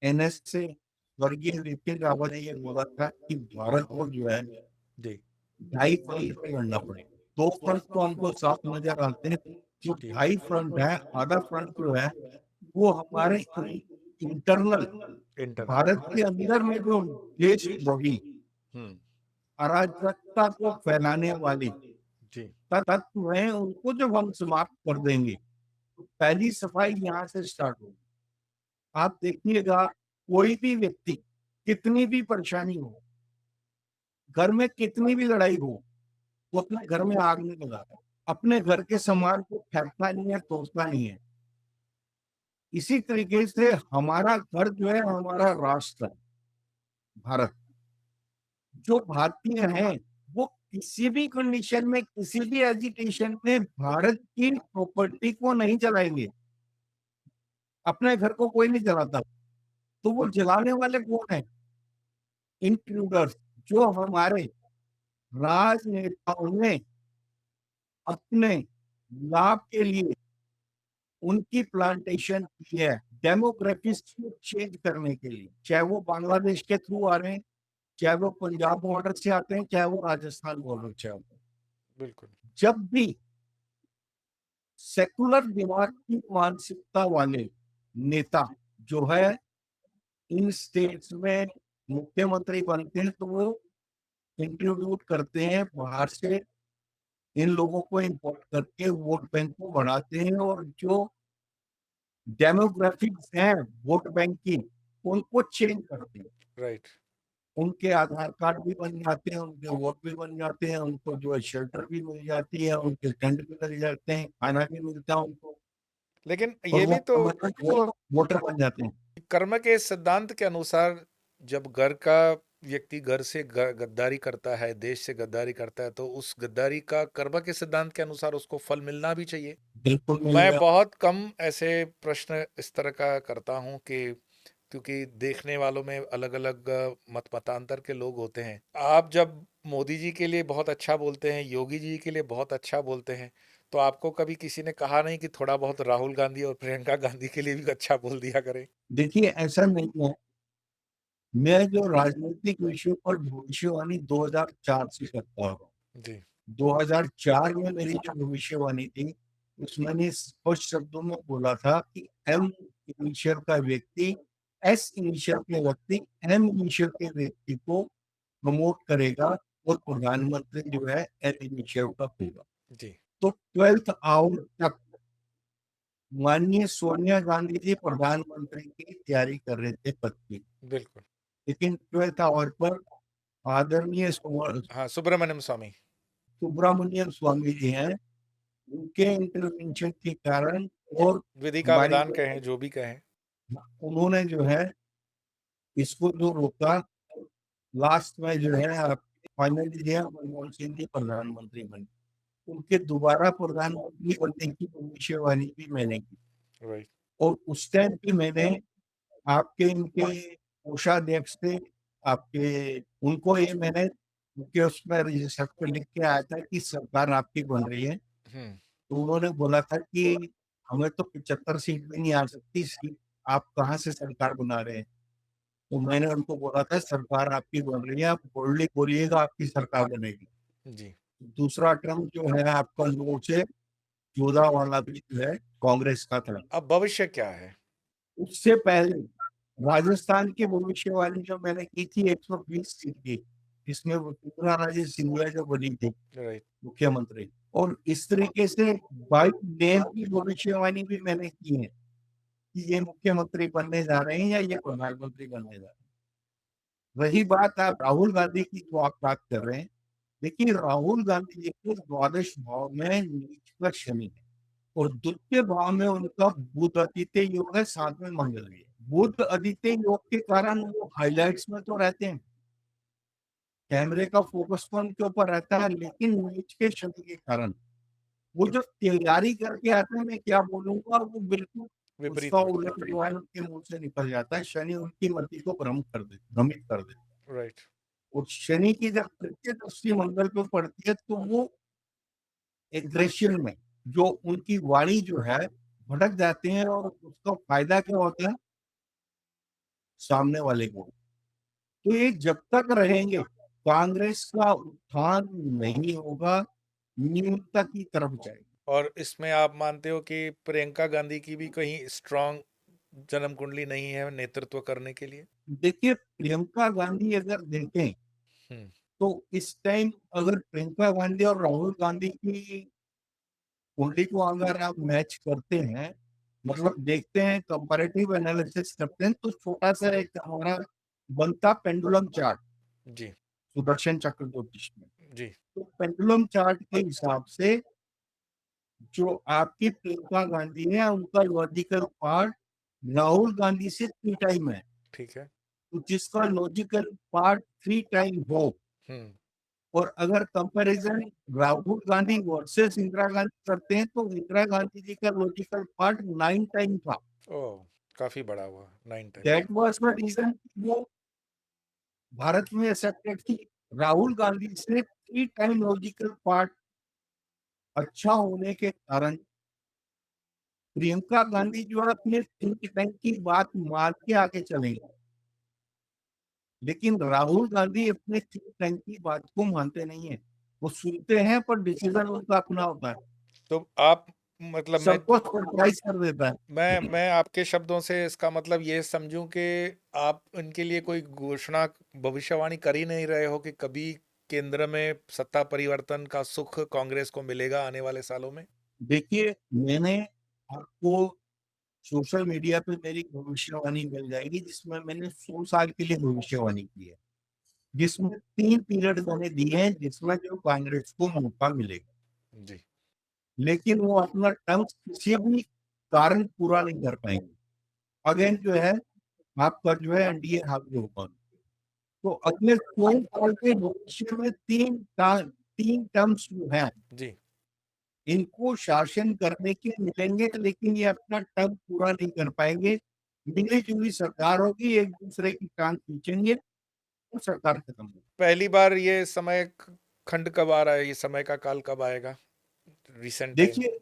Speaker 2: एनएस से स्वर्गीय विपिन रावत ने ये बोला था कि भारत को जो है
Speaker 1: जी।
Speaker 2: 2.5 फ्रंट पे लड़ना पड़ेगा। 2 फ्रंट तो हमको साफ नज़र आते हैं, जो
Speaker 1: जी।
Speaker 2: 2.5 फ्रंट है, आधा फ्रंट जो है वो हमारे इंटरनल
Speaker 1: इंटरनल।
Speaker 2: भारत के अंदर में जो देशद्रोही
Speaker 1: हम्म।
Speaker 2: अराजकता को फैलाने वाले
Speaker 1: जी।
Speaker 2: तत्व हैं उनको जब हम समाप्त कर देंगे, तो पहली सफाई यहाँ से स्टार्ट होगी। आप देखिएगा कोई भी व्यक्ति कितनी भी परेशानी हो, घर में कितनी भी लड़ाई हो, वो अपने घर में आग नहीं लगाता। अपने घर के सामान को फेंकता नहीं है, तोड़ता नहीं है। इसी तरीके से हमारा घर जो है हमारा राष्ट्र है, भारत। जो भारतीय हैं, वो किसी भी कंडीशन में, किसी भी एजिटेशन में भारत की प्रॉपर्टी को नहीं जलाएँगे। अपने घर को कोई नहीं जलाता। तो वो जलाने वाले कौन हैं? इंट्रूडर्स, जो हमारे राजनेताओं ने अपने लाभ के लिए उनकी प्लांटेशन की है, डेमोग्राफिक्स को चेंज करने के लिए। चाहे वो बांग्लादेश के थ्रू आ रहे हैं, चाहे वो पंजाब बॉर्डर से आते हैं, चाहे वो राजस्थान बॉर्डर से आते हैं।
Speaker 1: बिल्कुल।
Speaker 2: जब भी सेकुलर दिमाग की मानसिकता वाले नेता जो है इन स्टेट्स में मुख्यमंत्री बनते हैं, तो वो इंट्रोड्यूस करते हैं बाहर से, इन लोगों को इम्पोर्ट करके वोट बैंक को बढ़ाते हैं और जो डेमोग्राफिक्स हैं वोट बैंक की, उनको चेंज करते हैं।
Speaker 1: राइट।
Speaker 2: उनके आधार कार्ड भी बन जाते हैं, उनके वोट भी बन जाते हैं, उनको जो है शेल्टर भी मिल जाती है, उनके टेंट भी लग जाते हैं, खाना भी मिलता है उनको
Speaker 1: लेकिन
Speaker 2: और
Speaker 1: ये
Speaker 2: वो
Speaker 1: भी तो
Speaker 2: परमानेंट वो वोटर बन जाते हैं।
Speaker 1: कर्म के सिद्धांत के अनुसार, जब घर का व्यक्ति घर से गद्दारी करता है, देश से गद्दारी करता है, तो उस गद्दारी का कर्म के सिद्धांत के अनुसार उसको फल मिलना भी चाहिए।
Speaker 2: बिल्कुल
Speaker 1: मैं
Speaker 2: मिलेगा।
Speaker 1: बहुत कम ऐसे प्रश्न इस तरह का करता हूँ कि, क्योंकि देखने वालों में अलग अलग मत मतांतर के लोग होते हैं। आप जब मोदी जी के लिए बहुत अच्छा बोलते हैं, योगी जी के लिए बहुत अच्छा बोलते हैं, तो आपको कभी किसी ने कहा नहीं कि थोड़ा बहुत राहुल गांधी और प्रियंका गांधी के लिए भी अच्छा बोल दिया करें?
Speaker 2: देखिए ऐसा नहीं है, मैं जो राजनीतिक विषयों पर भविष्यवाणी 2004 से करता हूँ।
Speaker 1: जी।
Speaker 2: 2004 में मेरी जो भविष्यवाणी थी, उसमें मैंने स्पष्ट शब्दों में बोला था कि एम इनिशियल का व्यक्ति, एस इनिशियल के व्यक्ति, एम इनिशियल के व्यक्ति को प्रमोट करेगा और प्रधानमंत्री जो है एम इनिशियल का होगा।
Speaker 1: जी।
Speaker 2: तो 12th आवर तक माननीय सोनिया गांधी जी प्रधानमंत्री की तैयारी कर रहे थे पद की,
Speaker 1: बिल्कुल।
Speaker 2: लेकिन 12th आवर पर आदरणीय
Speaker 1: हाँ, सुब्रमण्यम स्वामी।
Speaker 2: सुब्रमण्यम स्वामी जी हैं, उनके इंटरवेंशन के कारण और
Speaker 1: विधि का
Speaker 2: हमारी
Speaker 1: विधान कहें, जो भी कहें।
Speaker 2: उन्होंने जो है इसको जो रोका लास्ट में जो है आप फाइनली जो है मनमोहन सिंह जी प्रधानमंत्री बने। उनके दोबारा प्रधानमंत्री बनने की भविष्यवाणी भी मैंने की
Speaker 1: राइट।
Speaker 2: और उस टाइम भी मैंने आपके इनके कोषाध्यक्ष थे, आपके उनको ये मैंने उनके उसमें रजिस्टर पे लिख के आया था कि सरकार आपकी बन रही है।
Speaker 1: हम्म।
Speaker 2: तो उन्होंने बोला था कि हमें तो 75 सीट भी नहीं आ सकती सीट, आप कहाँ से सरकार बना रहे हैं? तो मैंने उनको बोला था सरकार आपकी बन रही है, आप बोल्डली बोलिएगा आपकी सरकार बनेगी।
Speaker 1: जी।
Speaker 2: दूसरा टर्म जो है आपका 9 से 14 वाला भी जो है कांग्रेस का था।
Speaker 1: अब भविष्य क्या है?
Speaker 2: उससे पहले राजस्थान की भविष्यवाणी जो मैंने की थी 120 सीट की, जिसमें वसुंधरा राजे सिंधिया जो बनी थी
Speaker 1: राइट।
Speaker 2: मुख्यमंत्री, और इस तरीके से बाइक नेम की भविष्यवाणी भी मैंने की है कि ये मुख्यमंत्री बनने जा रहे हैं या ये प्रधानमंत्री बनने जा रहे हैं। रही बात आप राहुल गांधी की जो आप बात कर रहे हैं, देखिए राहुल गांधी जी के द्वादश भाव में नीच का शनि है और द्वितीय भाव में उनका बुध आदित्य योग है, साथ में मंगल भी है। बुध आदित्य योग के कारण वो हाइलाइट्स में तो रहते हैं, कैमरे का फोकस तो उनके ऊपर रहता है, लेकिन नीच के शनि के कारण वो जो तैयारी करके आते हैं, मैं क्या बोलूंगा, वो बिल्कुल
Speaker 1: विपरीत
Speaker 2: उसका
Speaker 1: हो।
Speaker 2: उलट जो है उनके मुंह से निकल जाता है। शनि उनकी मति को भ्रमित कर देता है
Speaker 1: राइट।
Speaker 2: और शनि की जब तृतीय दृष्टि मंगल पे पड़ती है तो वो एग्रेशन में जो उनकी वाणी जो है भटक जाते हैं और उसका फायदा क्या होता है सामने वाले को। तो ये जब तक रहेंगे कांग्रेस का उत्थान नहीं होगा, न्यूनता की तरफ जाएगी।
Speaker 1: और इसमें आप मानते हो कि प्रियंका गांधी की भी कहीं स्ट्रांग जन्म कुंडली नहीं है नेतृत्व करने के लिए?
Speaker 2: देखिए प्रियंका गांधी अगर देखें
Speaker 1: हम्म।
Speaker 2: तो इस टाइम अगर प्रियंका गांधी और राहुल गांधी की कुंडली को अगर आप मैच करते हैं, मतलब देखते हैं कंपैरेटिव एनालिसिस करते हैं, तो छोटा सा एक हमारा बनता पेंडुलम चार्ट
Speaker 1: जी।
Speaker 2: सुदर्शन चक्र ज्योतिष में।
Speaker 1: जी।
Speaker 2: तो पेंडुलम चार्ट के हिसाब से जो आपकी प्रियंका गांधी है उनका लॉजिकल पार्ट राहुल गांधी से 3 टाइम है।
Speaker 1: ठीक है।
Speaker 2: तो जिसका लॉजिकल पार्ट 3 टाइम हो
Speaker 1: हम्म।
Speaker 2: और अगर कंपैरिजन राहुल गांधी वर्सेस इंदिरा गांधी करते हैं तो इंदिरा गांधी जी का लॉजिकल पार्ट 9 टाइम था।
Speaker 1: ओह, काफी बड़ा हुआ 9 time.
Speaker 2: That was the reason वो भारत में एक्सेप्टेड थी। राहुल गांधी से 3 टाइम लॉजिकल पार्ट अच्छा होने के कारण प्रियंका गांधी जो है अपने थिंक टैंक की बात मान के आगे चलेंगे, लेकिन राहुल गांधी अपने थिंक टैंक की बात को मानते नहीं है। वो सुनते हैं पर डिसीजन उनका अपना होता है,
Speaker 1: तो आप, मतलब
Speaker 2: सबको सरप्राइज कर देता है।
Speaker 1: मैं आपके शब्दों से इसका मतलब ये समझूं कि आप इनके लिए कोई घोषणा, भविष्यवाणी कर ही नहीं रहे हो कि कभी केंद्र में सत्ता परिवर्तन का सुख कांग्रेस को मिलेगा आने वाले सालों में?
Speaker 2: देखिए मैंने आपको सोशल मीडिया पे मेरी भविष्यवाणी मिल जाएगी जिसमें मैंने 100 साल के लिए भविष्यवाणी की है, जिसमें 3 पीरियड मैंने दिए हैं जिसमें जो कांग्रेस को मौका मिलेगा,
Speaker 1: जी।
Speaker 2: लेकिन वो अपना टर्म किसी भी कारण पूरा नहीं कर पाएंगे। अगेन जो है आपका जो है एनडीए हावी होगा। तो अगले 100 साल के भविष्य में 3 टर्म्स जो है
Speaker 1: जी।
Speaker 2: इनको शासन करने के मिलेंगे, लेकिन ये अपना टर्म पूरा नहीं कर पाएंगे। मिली-जुली सरकार होगी, एक दूसरे की टांग खींचेंगे और सरकार खत्म होगी।
Speaker 1: पहली बार ये समय खंड कब आ रहा है, ये समय का काल कब आएगा रिसेंट टाइम?
Speaker 2: देखिए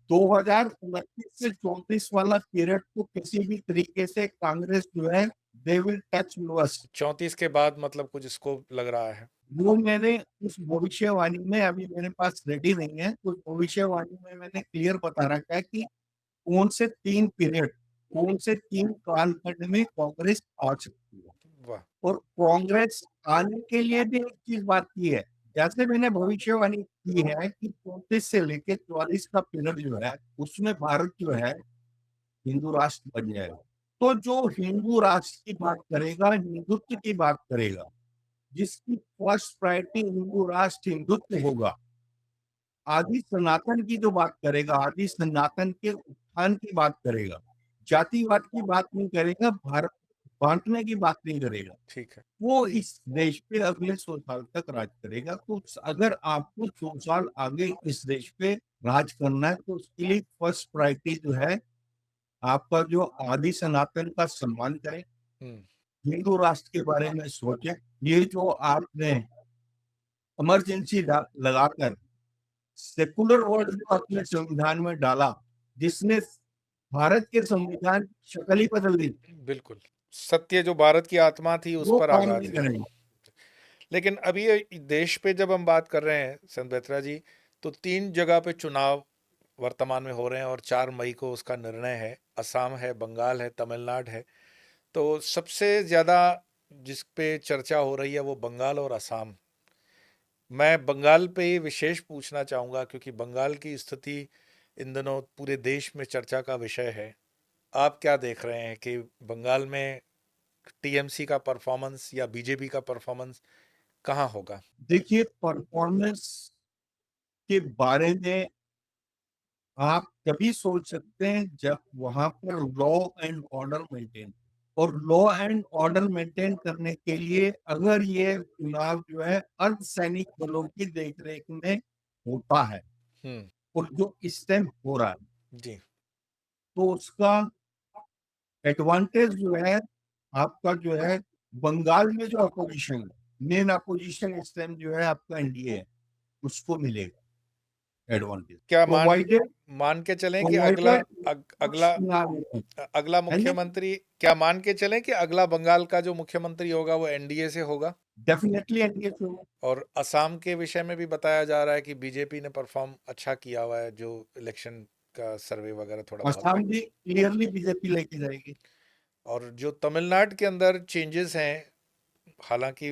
Speaker 2: 2029 से 34 वाला पीरियड को किसी भी तरीके से कांग्रेस जो है दे विल टच लोअर्स।
Speaker 1: 34 के बाद मतलब कुछ स्कोप लग रहा है?
Speaker 2: वो मैंने उस भविष्यवाणी में अभी मेरे पास रेडी नहीं है, उस भविष्यवाणी में मैंने क्लियर बता रखा है कि कौन से 3 पीरियड, कौन से 3 कालखंड में कांग्रेस आ सकती है।
Speaker 1: वाह।
Speaker 2: और कांग्रेस आने के लिए भी एक चीज बात की है, जैसे मैंने भविष्यवाणी की है कि 34 से लेके 44 का पीरियड जो है उसमें भारत जो है हिंदू राष्ट्र बन जाएगा। तो जो हिंदू राष्ट्र की बात करेगा, हिंदुत्व की बात करेगा, जिसकी फर्स्ट प्रायोरिटी हिंदू राष्ट्र हिंदुत्व होगा, आदि सनातन की जो बात करेगा, आदि सनातन के उत्थान की बात करेगा, जातिवाद की बात नहीं करेगा, भारत बांटने की बात नहीं करेगा।
Speaker 1: ठीक है।
Speaker 2: वो इस देश पे अगले 100 साल तक राज करेगा। तो अगर आपको 100 साल आगे इस देश पे राज करना है तो उसके लिए फर्स्ट प्रायोरिटी जो है, आपका जो आदि सनातन का सम्मान करें,
Speaker 1: हुँ,
Speaker 2: हिंदू राष्ट्र के बारे में सोचें। ये जो आपने इमरजेंसी लगाकर सेकुलर वर्ड जो अपने संविधान में डाला, जिसने भारत के संविधान की शक्ल ही बदल दी,
Speaker 1: बिल्कुल। सत्य जो भारत की आत्मा थी उस
Speaker 2: वो
Speaker 1: पर
Speaker 2: काम
Speaker 1: आघात
Speaker 2: नहीं
Speaker 1: हुआ।
Speaker 2: करेंगे।
Speaker 1: लेकिन अभी ये देश पे जब हम बात कर रहे हैं संत बेत्रा जी, तो 3 जगह पे चुनाव वर्तमान में हो रहे हैं और 4 मई को उसका निर्णय है। असम है, बंगाल है, तमिलनाडु है। तो सबसे ज़्यादा जिस पे चर्चा हो रही है वो बंगाल और असम। मैं बंगाल पे ही विशेष पूछना चाहूँगा क्योंकि बंगाल की स्थिति इन दिनों पूरे देश में चर्चा का विषय है। आप क्या देख रहे हैं कि बंगाल में टीएमसी का परफॉर्मेंस या बीजेपी का परफॉर्मेंस कहाँ होगा?
Speaker 2: देखिए, परफॉर्मेंस के बारे में आप तभी सोच सकते हैं जब वहां पर लॉ एंड ऑर्डर मेंटेन, और लॉ एंड ऑर्डर मेंटेन करने के लिए अगर ये चुनाव जो है अर्धसैनिक बलों की देखरेख में होता है,
Speaker 1: हुँ,
Speaker 2: और जो इस टाइम हो रहा है,
Speaker 1: जी।
Speaker 2: तो उसका एडवांटेज जो है, आपका जो है, बंगाल में जो अपोजिशन है, मेन अपोजिशन इस टाइम जो है आपका एनडीए है, उसको मिलेगा एडवांटेज,
Speaker 1: क्या
Speaker 2: प्रोवाइडेड
Speaker 1: मान के चलें कि
Speaker 2: प्रोवाइडेड
Speaker 1: अगला
Speaker 2: चुनाव है।
Speaker 1: अगला
Speaker 2: यानी
Speaker 1: मुख्यमंत्री क्या मान के चलें कि अगला बंगाल का जो मुख्यमंत्री होगा वो एनडीए से होगा?
Speaker 2: डेफिनेटली एनडीए से होगा।
Speaker 1: और असम के विषय में भी बताया जा रहा है कि बीजेपी ने परफॉर्म अच्छा किया हुआ है, जो इलेक्शन का सर्वे वगैरह थोड़ा बहुत।
Speaker 2: असम भी क्लियरली बीजेपी लेके जाएगी।
Speaker 1: और जो तमिलनाडु के अंदर चेंजेस हैं, हालांकि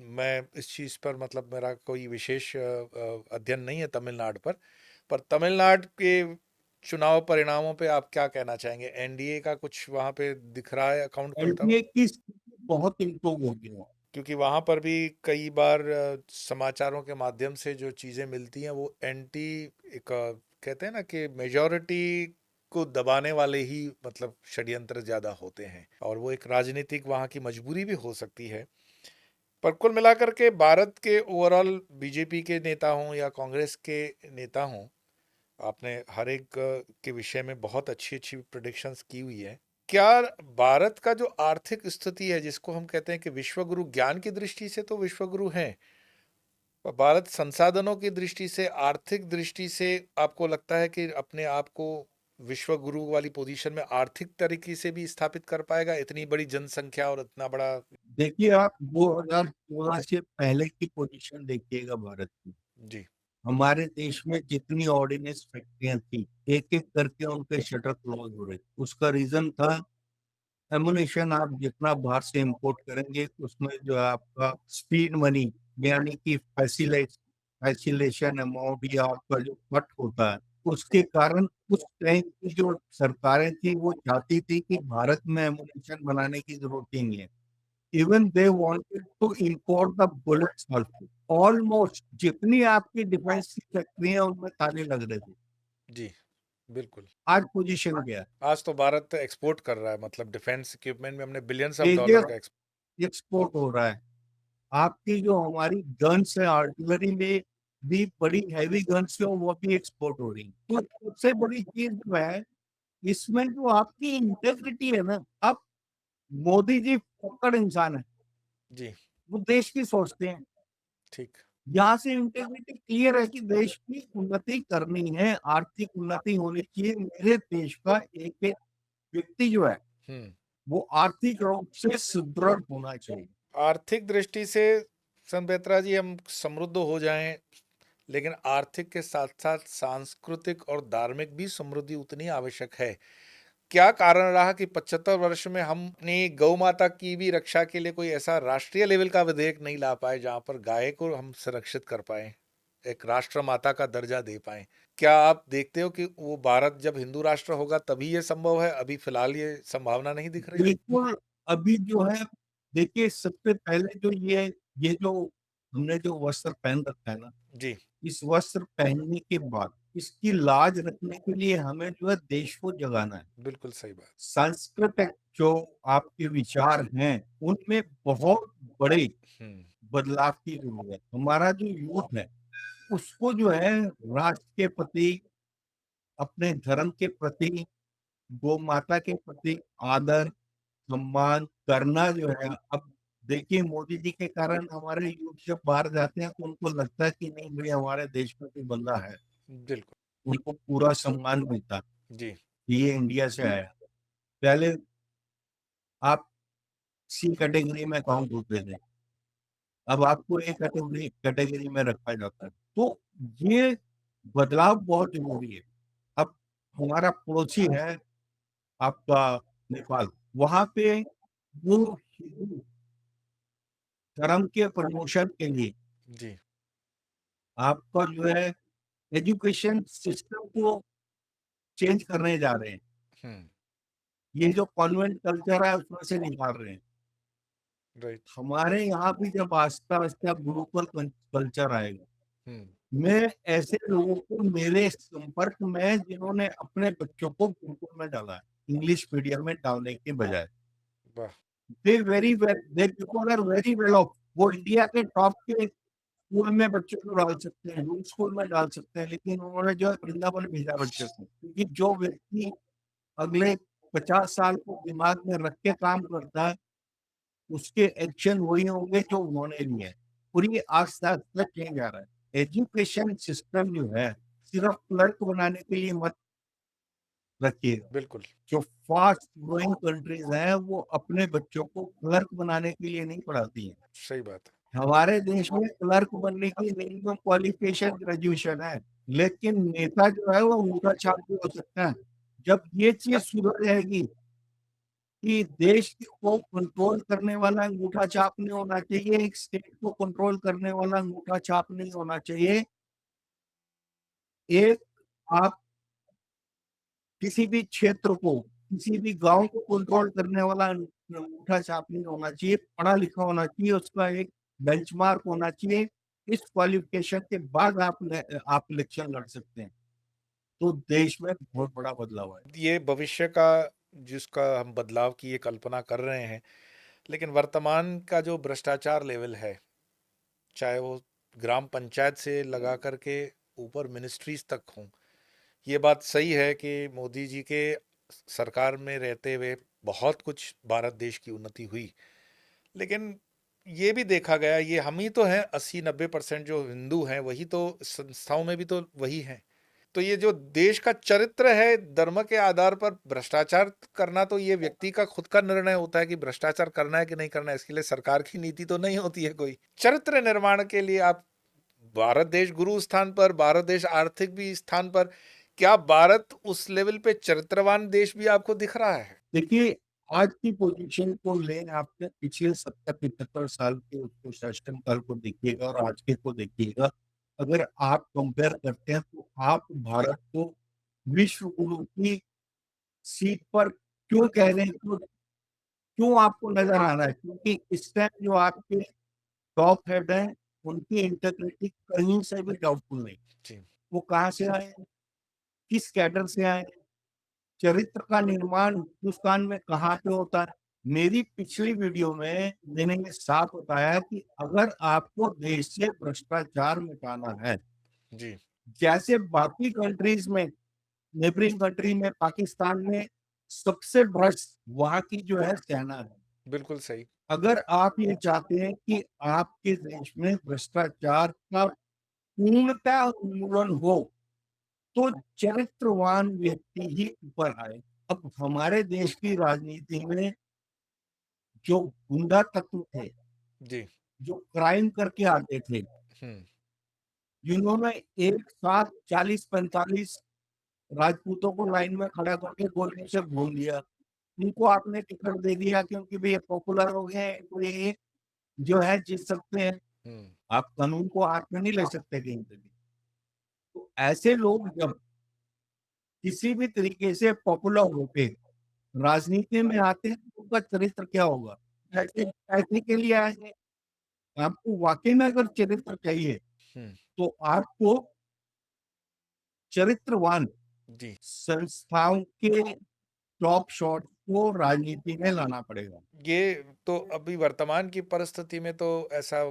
Speaker 1: मैं इस चीज़ पर मतलब मेरा कोई विशेष अध्ययन नहीं है तमिलनाडु पर तमिलनाडु के चुनाव परिणामों पे आप क्या कहना चाहेंगे? एनडीए का कुछ वहाँ पे दिख रहा है, अकाउंट करता हुआ?
Speaker 2: एनडीए की स्थिति बहुत इम्प्रूव होगी वहाँ।
Speaker 1: क्योंकि वहाँ पर भी कई बार समाचारों के माध्यम से जो चीज़ें मिलती हैं वो एंटी एक कहते हैं ना कि मेजॉरिटी को दबाने वाले ही मतलब षड्यंत्र ज़्यादा होते हैं और वो एक राजनीतिक वहाँ की मजबूरी भी हो सकती है। पर कुल मिलाकर के भारत के ओवरऑल बीजेपी के नेता हों या कांग्रेस के नेता हों, आपने हर एक के विषय में बहुत अच्छी अच्छी प्रिडिक्शंस की हुई है। क्या भारत का जो आर्थिक स्थिति है जिसको हम कहते हैं कि विश्वगुरु, ज्ञान की दृष्टि से तो विश्वगुरु हैं, पर भारत संसाधनों की दृष्टि से, आर्थिक दृष्टि से आपको लगता है कि अपने आप को विश्वगुरु वाली पोजीशन में आर्थिक तरीके से भी स्थापित कर पाएगा, इतनी बड़ी जनसंख्या और इतना बड़ा?
Speaker 2: देखिए, आप 2016 से पहले की पोजीशन देखिएगा भारत की।
Speaker 1: जी।
Speaker 2: हमारे देश में जितनी ऑर्डिनेंस फैक्ट्रियां थी, एक एक करके उनके शटर क्लोज हो रहे थे। उसका रीजन था एमुनेशन। आप जितना बाहर से इंपोर्ट करेंगे उसमें जो है आपका स्पीड मनी, यानी कि फैसिलेशन अमाउंट या आपका जो कट होता है, उसके कारण उस टाइम की जो सरकारें थी वो चाहती थी कि भारत में एमुनेशन बनाने की जरूरत ही नहीं है। Even they wanted to import the bullets also. Almost जितनी आपकी डिफेंस की फैक्ट्री है उनमें ताले लग रहे थे।
Speaker 1: जी, बिल्कुल।
Speaker 2: आज पोजीशन गया,
Speaker 1: आज तो भारत एक्सपोर्ट कर रहा है, मतलब डिफेंस इक्विपमेंट में हमने बिलियंस ऑफ डॉलर
Speaker 2: मेजर
Speaker 1: का
Speaker 2: एक्सपोर्ट हो रहा है। आपकी जो हमारी गन्स है, आर्टिलरी में भी बड़ी हैवी गन्स है, वो भी एक्सपोर्ट हो रही है। तो सबसे बड़ी चीज जो है इसमें, जो आपकी इंटेग्रिटी है ना, अब मोदी जी फक्कड़ इंसान है,
Speaker 1: जी,
Speaker 2: वो देश की सोचते हैं।
Speaker 1: ठीक।
Speaker 2: यहाँ से इंटेग्रिटी क्लियर है कि देश की उन्नति करनी है, आर्थिक उन्नति होनी चाहिए। मेरे देश का एक एक व्यक्ति जो है
Speaker 1: हुँ।
Speaker 2: वो आर्थिक रूप से सुदृढ़ होना चाहिए।
Speaker 1: आर्थिक दृष्टि से संबेत्रा जी हम समृद्ध हो जाएं, लेकिन आर्थिक के साथ साथ सांस्कृतिक और धार्मिक भी समृद्धि उतनी आवश्यक है। क्या कारण रहा कि 75 वर्ष में हम अपनी गौ माता की भी रक्षा के लिए कोई ऐसा राष्ट्रीय लेवल का विधेयक नहीं ला पाए जहां पर गाय को हम संरक्षित कर पाए, एक राष्ट्र माता का दर्जा दे पाए? क्या आप देखते हो कि वो भारत जब हिंदू राष्ट्र होगा तभी ये संभव है, अभी फिलहाल ये संभावना नहीं दिख रही?
Speaker 2: बिल्कुल। अभी जो है, देखिए, सबसे पहले जो ये जो हमने जो वस्त्र पहन रखा है ना,
Speaker 1: जी।
Speaker 2: इस वस्त्र पहनने के बाद इसकी लाज रखने के लिए हमें जो है देश को जगाना है।
Speaker 1: बिल्कुल सही बात।
Speaker 2: संस्कृत जो आपके विचार हैं, उनमें बहुत बड़े
Speaker 1: हुँ,
Speaker 2: बदलाव की ज़रूरत है। हमारा जो यूथ है, उसको जो है राष्ट्र के प्रति, अपने धर्म के प्रति, गौ माता के प्रति आदर, सम्मान करना जो है। अब देखिए, मोदी जी के कारण हमारे यूथ जब बाहर जाते हैं तो उनको लगता है कि नहीं भई हमारे देश में कोई बंदा है,
Speaker 1: बिल्कुल।
Speaker 2: उनको पूरा सम्मान मिलता है
Speaker 1: जी,
Speaker 2: कि ये इंडिया से आया है। पहले आप सी कैटेगरी में काउंट होते थे, अब आपको ए कैटेगरी कैटेगरी में रखा जाता है। तो ये बदलाव बहुत ज़रूरी है। अब हमारा पड़ोसी है आपका नेपाल, वहाँ पे वो हिंदू धर्म के प्रमोशन के लिए
Speaker 1: जी।
Speaker 2: आपका जो है एजुकेशन सिस्टम को चेंज करने जा रहे हैं।
Speaker 1: हुँ,
Speaker 2: ये जो कॉन्वेंट कल्चर है उसमें से निकाल रहे हैं।
Speaker 1: राइट।
Speaker 2: हमारे यहाँ भी जब आस्ता-आस्ता गुरुकुल कल्चर आएगा,
Speaker 1: हुँ,
Speaker 2: मैं ऐसे लोगों को मेरे संपर्क में जिन्होंने अपने बच्चों को गुरुकुल में डाला है, इंग्लिश मीडियम में डालने के बजाय।
Speaker 1: वाह!
Speaker 2: They people are very well off. वो इंडिया के टॉप के स्कूल में बच्चों को डाल सकते हैं, रूम स्कूल में डाल सकते हैं, लेकिन उन्होंने जो है वृंदावन भेजा बच्चे को। क्योंकि जो व्यक्ति अगले 50 साल को दिमाग में रख के काम करता है, उसके एक्शन वही होंगे जो उन्होंने लिए हैं। और ये आस्ता-आस्ता चेंज आ रहा है। एजुकेशन सिस्टम जो है, सिर्फ क्लर्क बनाने के लिए मत रखिएगा।
Speaker 1: बिल्कुल,
Speaker 2: जो फास्ट ग्रोइंग कंट्रीज़ हैं, वो अपने बच्चों को क्लर्क बनाने के लिए नहीं पढ़ाती हैं।
Speaker 1: सही बात है।
Speaker 2: हमारे देश में क्लर्क बनने की मिनिमम क्वालिफ़िकेशन ग्रेजुएशन है, लेकिन नेता जो है वो अंगूठा छाप भी हो सकता है। जब ये चीज़ सुधर जाएगी कि देश को कंट्रोल करने वाला अंगूठा छाप नहीं होना चाहिए, एक स्टेट को कंट्रोल करने वाला अंगूठा छाप नहीं होना चाहिए। एक आप किसी भी क्षेत्र को, किसी भी गाँव को कंट्रोल करने वाला अंगूठा छाप नहीं होना चाहिए, पढ़ा-लिखा होना चाहिए, उसका एक बेंचमार्क होना चाहिए। इस क्वालिफ़िकेशन के बाद आप इलेक्शन लड़ सकते हैं। तो देश में बहुत बड़ा बदलाव आएगा।
Speaker 1: ये भविष्य का जिसका हम बदलाव की ये कल्पना कर रहे हैं, लेकिन वर्तमान का जो भ्रष्टाचार लेवल है, चाहे वो ग्राम पंचायत से लगा कर के ऊपर मिनिस्ट्रीज़ तक हों, ये बात सही है कि मोदी जी के सरकार में रहते हुए बहुत कुछ भारत देश की उन्नति हुई। लेकिन ये भी देखा गया, ये हम ही तो हैं 80-90% जो हिंदू हैं, वही तो संस्थाओं में भी तो वही हैं। तो ये जो देश का चरित्र है, धर्म के आधार पर भ्रष्टाचार करना, तो ये व्यक्ति का खुद का निर्णय होता है कि भ्रष्टाचार करना है कि नहीं करना है। इसके लिए सरकार की नीति तो नहीं होती है कोई। चरित्र निर्माण के लिए आप भारत देश गुरु स्थान पर, भारत देश आर्थिक भी स्थान पर, क्या भारत उस लेवल पे चरित्रवान देश भी आपको दिख रहा है?
Speaker 2: देखिए, आज की पोज़ीशन को लें, आपने पिछले 70-75 साल के उसको शासनकाल को देखिएगा और आज के को देखिएगा। अगर आप कंपेयर करते हैं तो आप भारत को विश्व गुरु की सीट पर क्यों कह रहे हैं? क्यों आपको नज़र आ रहा है? क्योंकि इस टाइम जो आपके टॉप हेड हैं, उनकी इंटेग्रिटी कहीं से भी डाउटफुल नहीं।
Speaker 1: जी,
Speaker 2: वो कहाँ से आए हैं? किस कैडर से आए हैं? चरित्र का निर्माण हिंदुस्तान में कहाँ पे होता है? मेरी पिछली वीडियो में मैंने ये साफ बताया कि अगर आपको देश से भ्रष्टाचार मिटाना है,
Speaker 1: जी,
Speaker 2: जैसे बाकी कंट्रीज़ में, नेबरिंग कंट्री में, पाकिस्तान में सबसे भ्रष्ट वहाँ की जो है सेना है।
Speaker 1: बिल्कुल सही।
Speaker 2: अगर आप ये चाहते हैं कि आपके देश में भ्रष्टाचार का पूर्णतः उन्मूलन हो, तो चरित्रवान व्यक्ति ही ऊपर आए। अब हमारे देश की राजनीति में जो गुंडा तत्व थे,
Speaker 1: जी,
Speaker 2: जो क्राइम करके आते थे,
Speaker 1: हुँ,
Speaker 2: जिन्होंने एक साथ 40-45 राजपूतों को लाइन में खड़ा करके गोलियों से भून दिया। उनको आपने टिकट दे दिया क्योंकि भई ये पॉपुलर हो गए हैं, तो ये जो है जीत सकते हैं।
Speaker 1: हुँ,
Speaker 2: आप कानून को हाथ में नहीं ले सकते कहीं पे भी। तो ऐसे लोग जब किसी भी तरीके से पॉपुलर होके राजनीति में आते हैं तो उनका चरित्र क्या होगा? पैसे पैसे के लिए आए हैं। आपको वाक़ई में अगर चरित्र चाहिए,
Speaker 1: हुँ,
Speaker 2: तो आपको चरित्रवान
Speaker 1: जी,
Speaker 2: संस्थाओं के टॉप शॉट को राजनीति में लाना पड़ेगा।
Speaker 1: ये तो अभी वर्तमान की परिस्थिति में तो ऐसा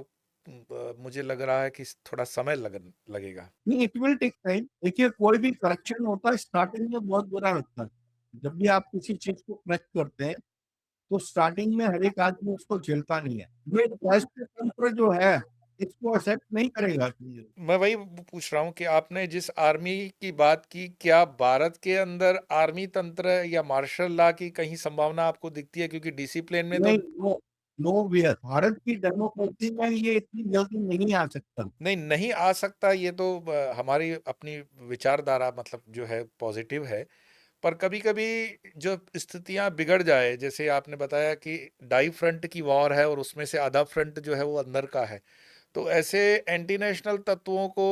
Speaker 1: मुझे लग रहा है कि थोड़ा समय लगेगा।
Speaker 2: नहीं, इट विल टेक टाइम। देखिए, कोई भी करेक्शन होता है स्टार्टिंग में बहुत बुरा लगता है। जब भी आप किसी चीज को करेक्ट करते हैं तो स्टार्टिंग में हर एक आदमी उसको झेलता नहीं है। ये राष्ट्रीय तंत्र जो है इसको एक्सेप्ट नहीं करेगा।
Speaker 1: मैं वही पूछ रहा हूँ कि आपने जिस आर्मी की बात की, क्या भारत के अंदर आर्मी तंत्र या मार्शल लॉ की कहीं संभावना आपको दिखती है? क्योंकि डिसिप्लिन में तो
Speaker 2: नहीं, नो, नो वियर, भारत की डेमोक्रेसी में ये इतनी जल्दी नहीं आ सकता।
Speaker 1: नहीं, नहीं आ सकता। ये तो हमारी अपनी विचारधारा मतलब जो है पॉजिटिव है। पर कभी-कभी जो स्थितियां बिगड़ जाए, जैसे आपने बताया कि डाई फ्रंट की वॉर है और उसमें से आधा फ्रंट जो है वो अंदर का है, तो ऐसे एंटी नेशनल तत्वों को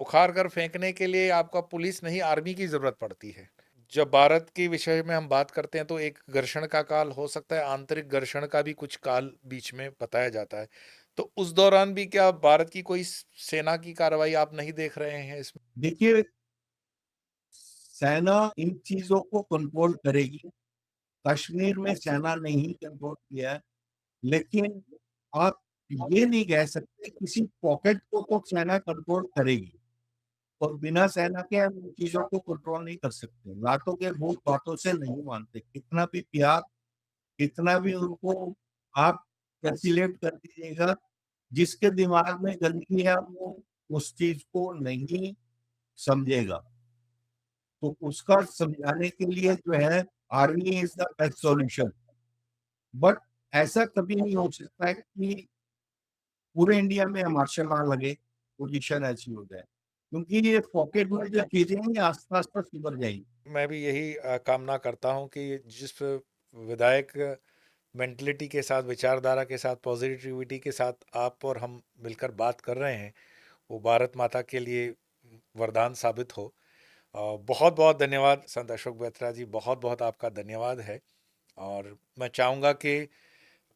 Speaker 1: उखाड़ कर फेंकने के लिए आपका पुलिस नहीं, आर्मी की जरूरत पड़ती है। जब भारत के विषय में हम बात करते हैं तो एक घर्षण का काल हो सकता है, आंतरिक घर्षण का भी कुछ काल बीच में बताया जाता है। तो उस दौरान भी क्या भारत की कोई सेना की कार्रवाई आप नहीं देख रहे हैं इसमें?
Speaker 2: देखिए, सेना इन चीजों को कंट्रोल करेगी। कश्मीर में सेना ने ही कंट्रोल किया है। लेकिन आप ये नहीं कह सकते किसी पॉकेट को तो सेना कंट्रोल करेगी, और बिना सेना के हम इन चीजों को कंट्रोल नहीं कर सकते। बातों के भूत बातों से नहीं मानते, कितना भी प्यार, कितना भी उनको आप फैसिलेट कर दीजिएगा, जिसके दिमाग में गंदगी है वो उस चीज को नहीं समझेगा। तो उसका समझाने के लिए जो है army is the best solution. But ऐसा कभी नहीं हो सकता है कि पूरे इंडिया में मार्शल लॉ लगे, पोजीशन ऐसी हो जाए, क्योंकि ये पॉकेट में जो चीजें हैं ये आस्ते आस्ते सुधर जाएगी।
Speaker 1: मैं भी यही कामना करता हूं कि जिस विधायक मेंटलिटी के साथ, विचारधारा के साथ, पॉजिटिविटी के साथ आप और हम मिलकर बात कर रहे हैं, वो भारत माता के लिए वरदान साबित हो। बहुत बहुत धन्यवाद संत अशोक बैत्रा जी, बहुत बहुत आपका धन्यवाद है। और मैं चाहूँगा कि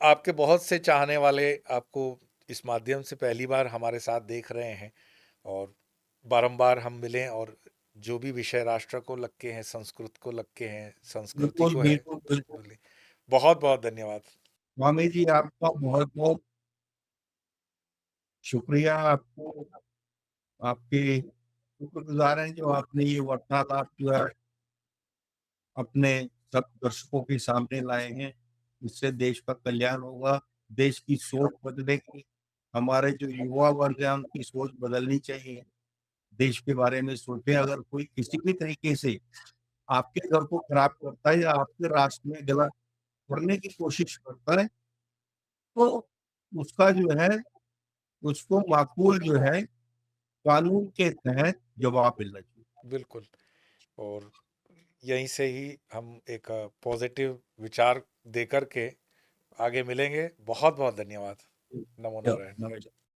Speaker 1: आपके बहुत से चाहने वाले आपको इस माध्यम से पहली बार हमारे साथ देख रहे हैं, और बारंबार हम मिलें, और जो भी विषय राष्ट्र को लग के हैं, संस्कृत को लग के हैं, संस्कृति
Speaker 2: बिल्कुल,
Speaker 1: को है,
Speaker 2: बिल्कुल, बिल्कुल।
Speaker 1: बोले। बहुत बहुत धन्यवाद।
Speaker 2: स्वामी जी, आपका बहुत बहुत शुक्रिया। आपको, आपके शुक्रगुजार हैं जो आपने ये वार्तालाप जो है अपने सब दर्शकों के सामने लाए हैं। इससे देश का कल्याण होगा, देश की सोच बदलेगी। हमारे जो युवा वर्ग है उनकी सोच बदलनी चाहिए, देश के बारे में सोचें। अगर कोई किसी भी तरीके से आपके घर को खराब करता है या आपके राष्ट्र में गलत करने की कोशिश करता है तो उसका जो है, उसको माकूल जो है कानून के तहत जवाब मिलना चाहिए।
Speaker 1: बिल्कुल। और यहीं से ही हम एक पॉजिटिव विचार देकर के आगे मिलेंगे। बहुत बहुत धन्यवाद। नमो नारायण।
Speaker 2: नमस्कार।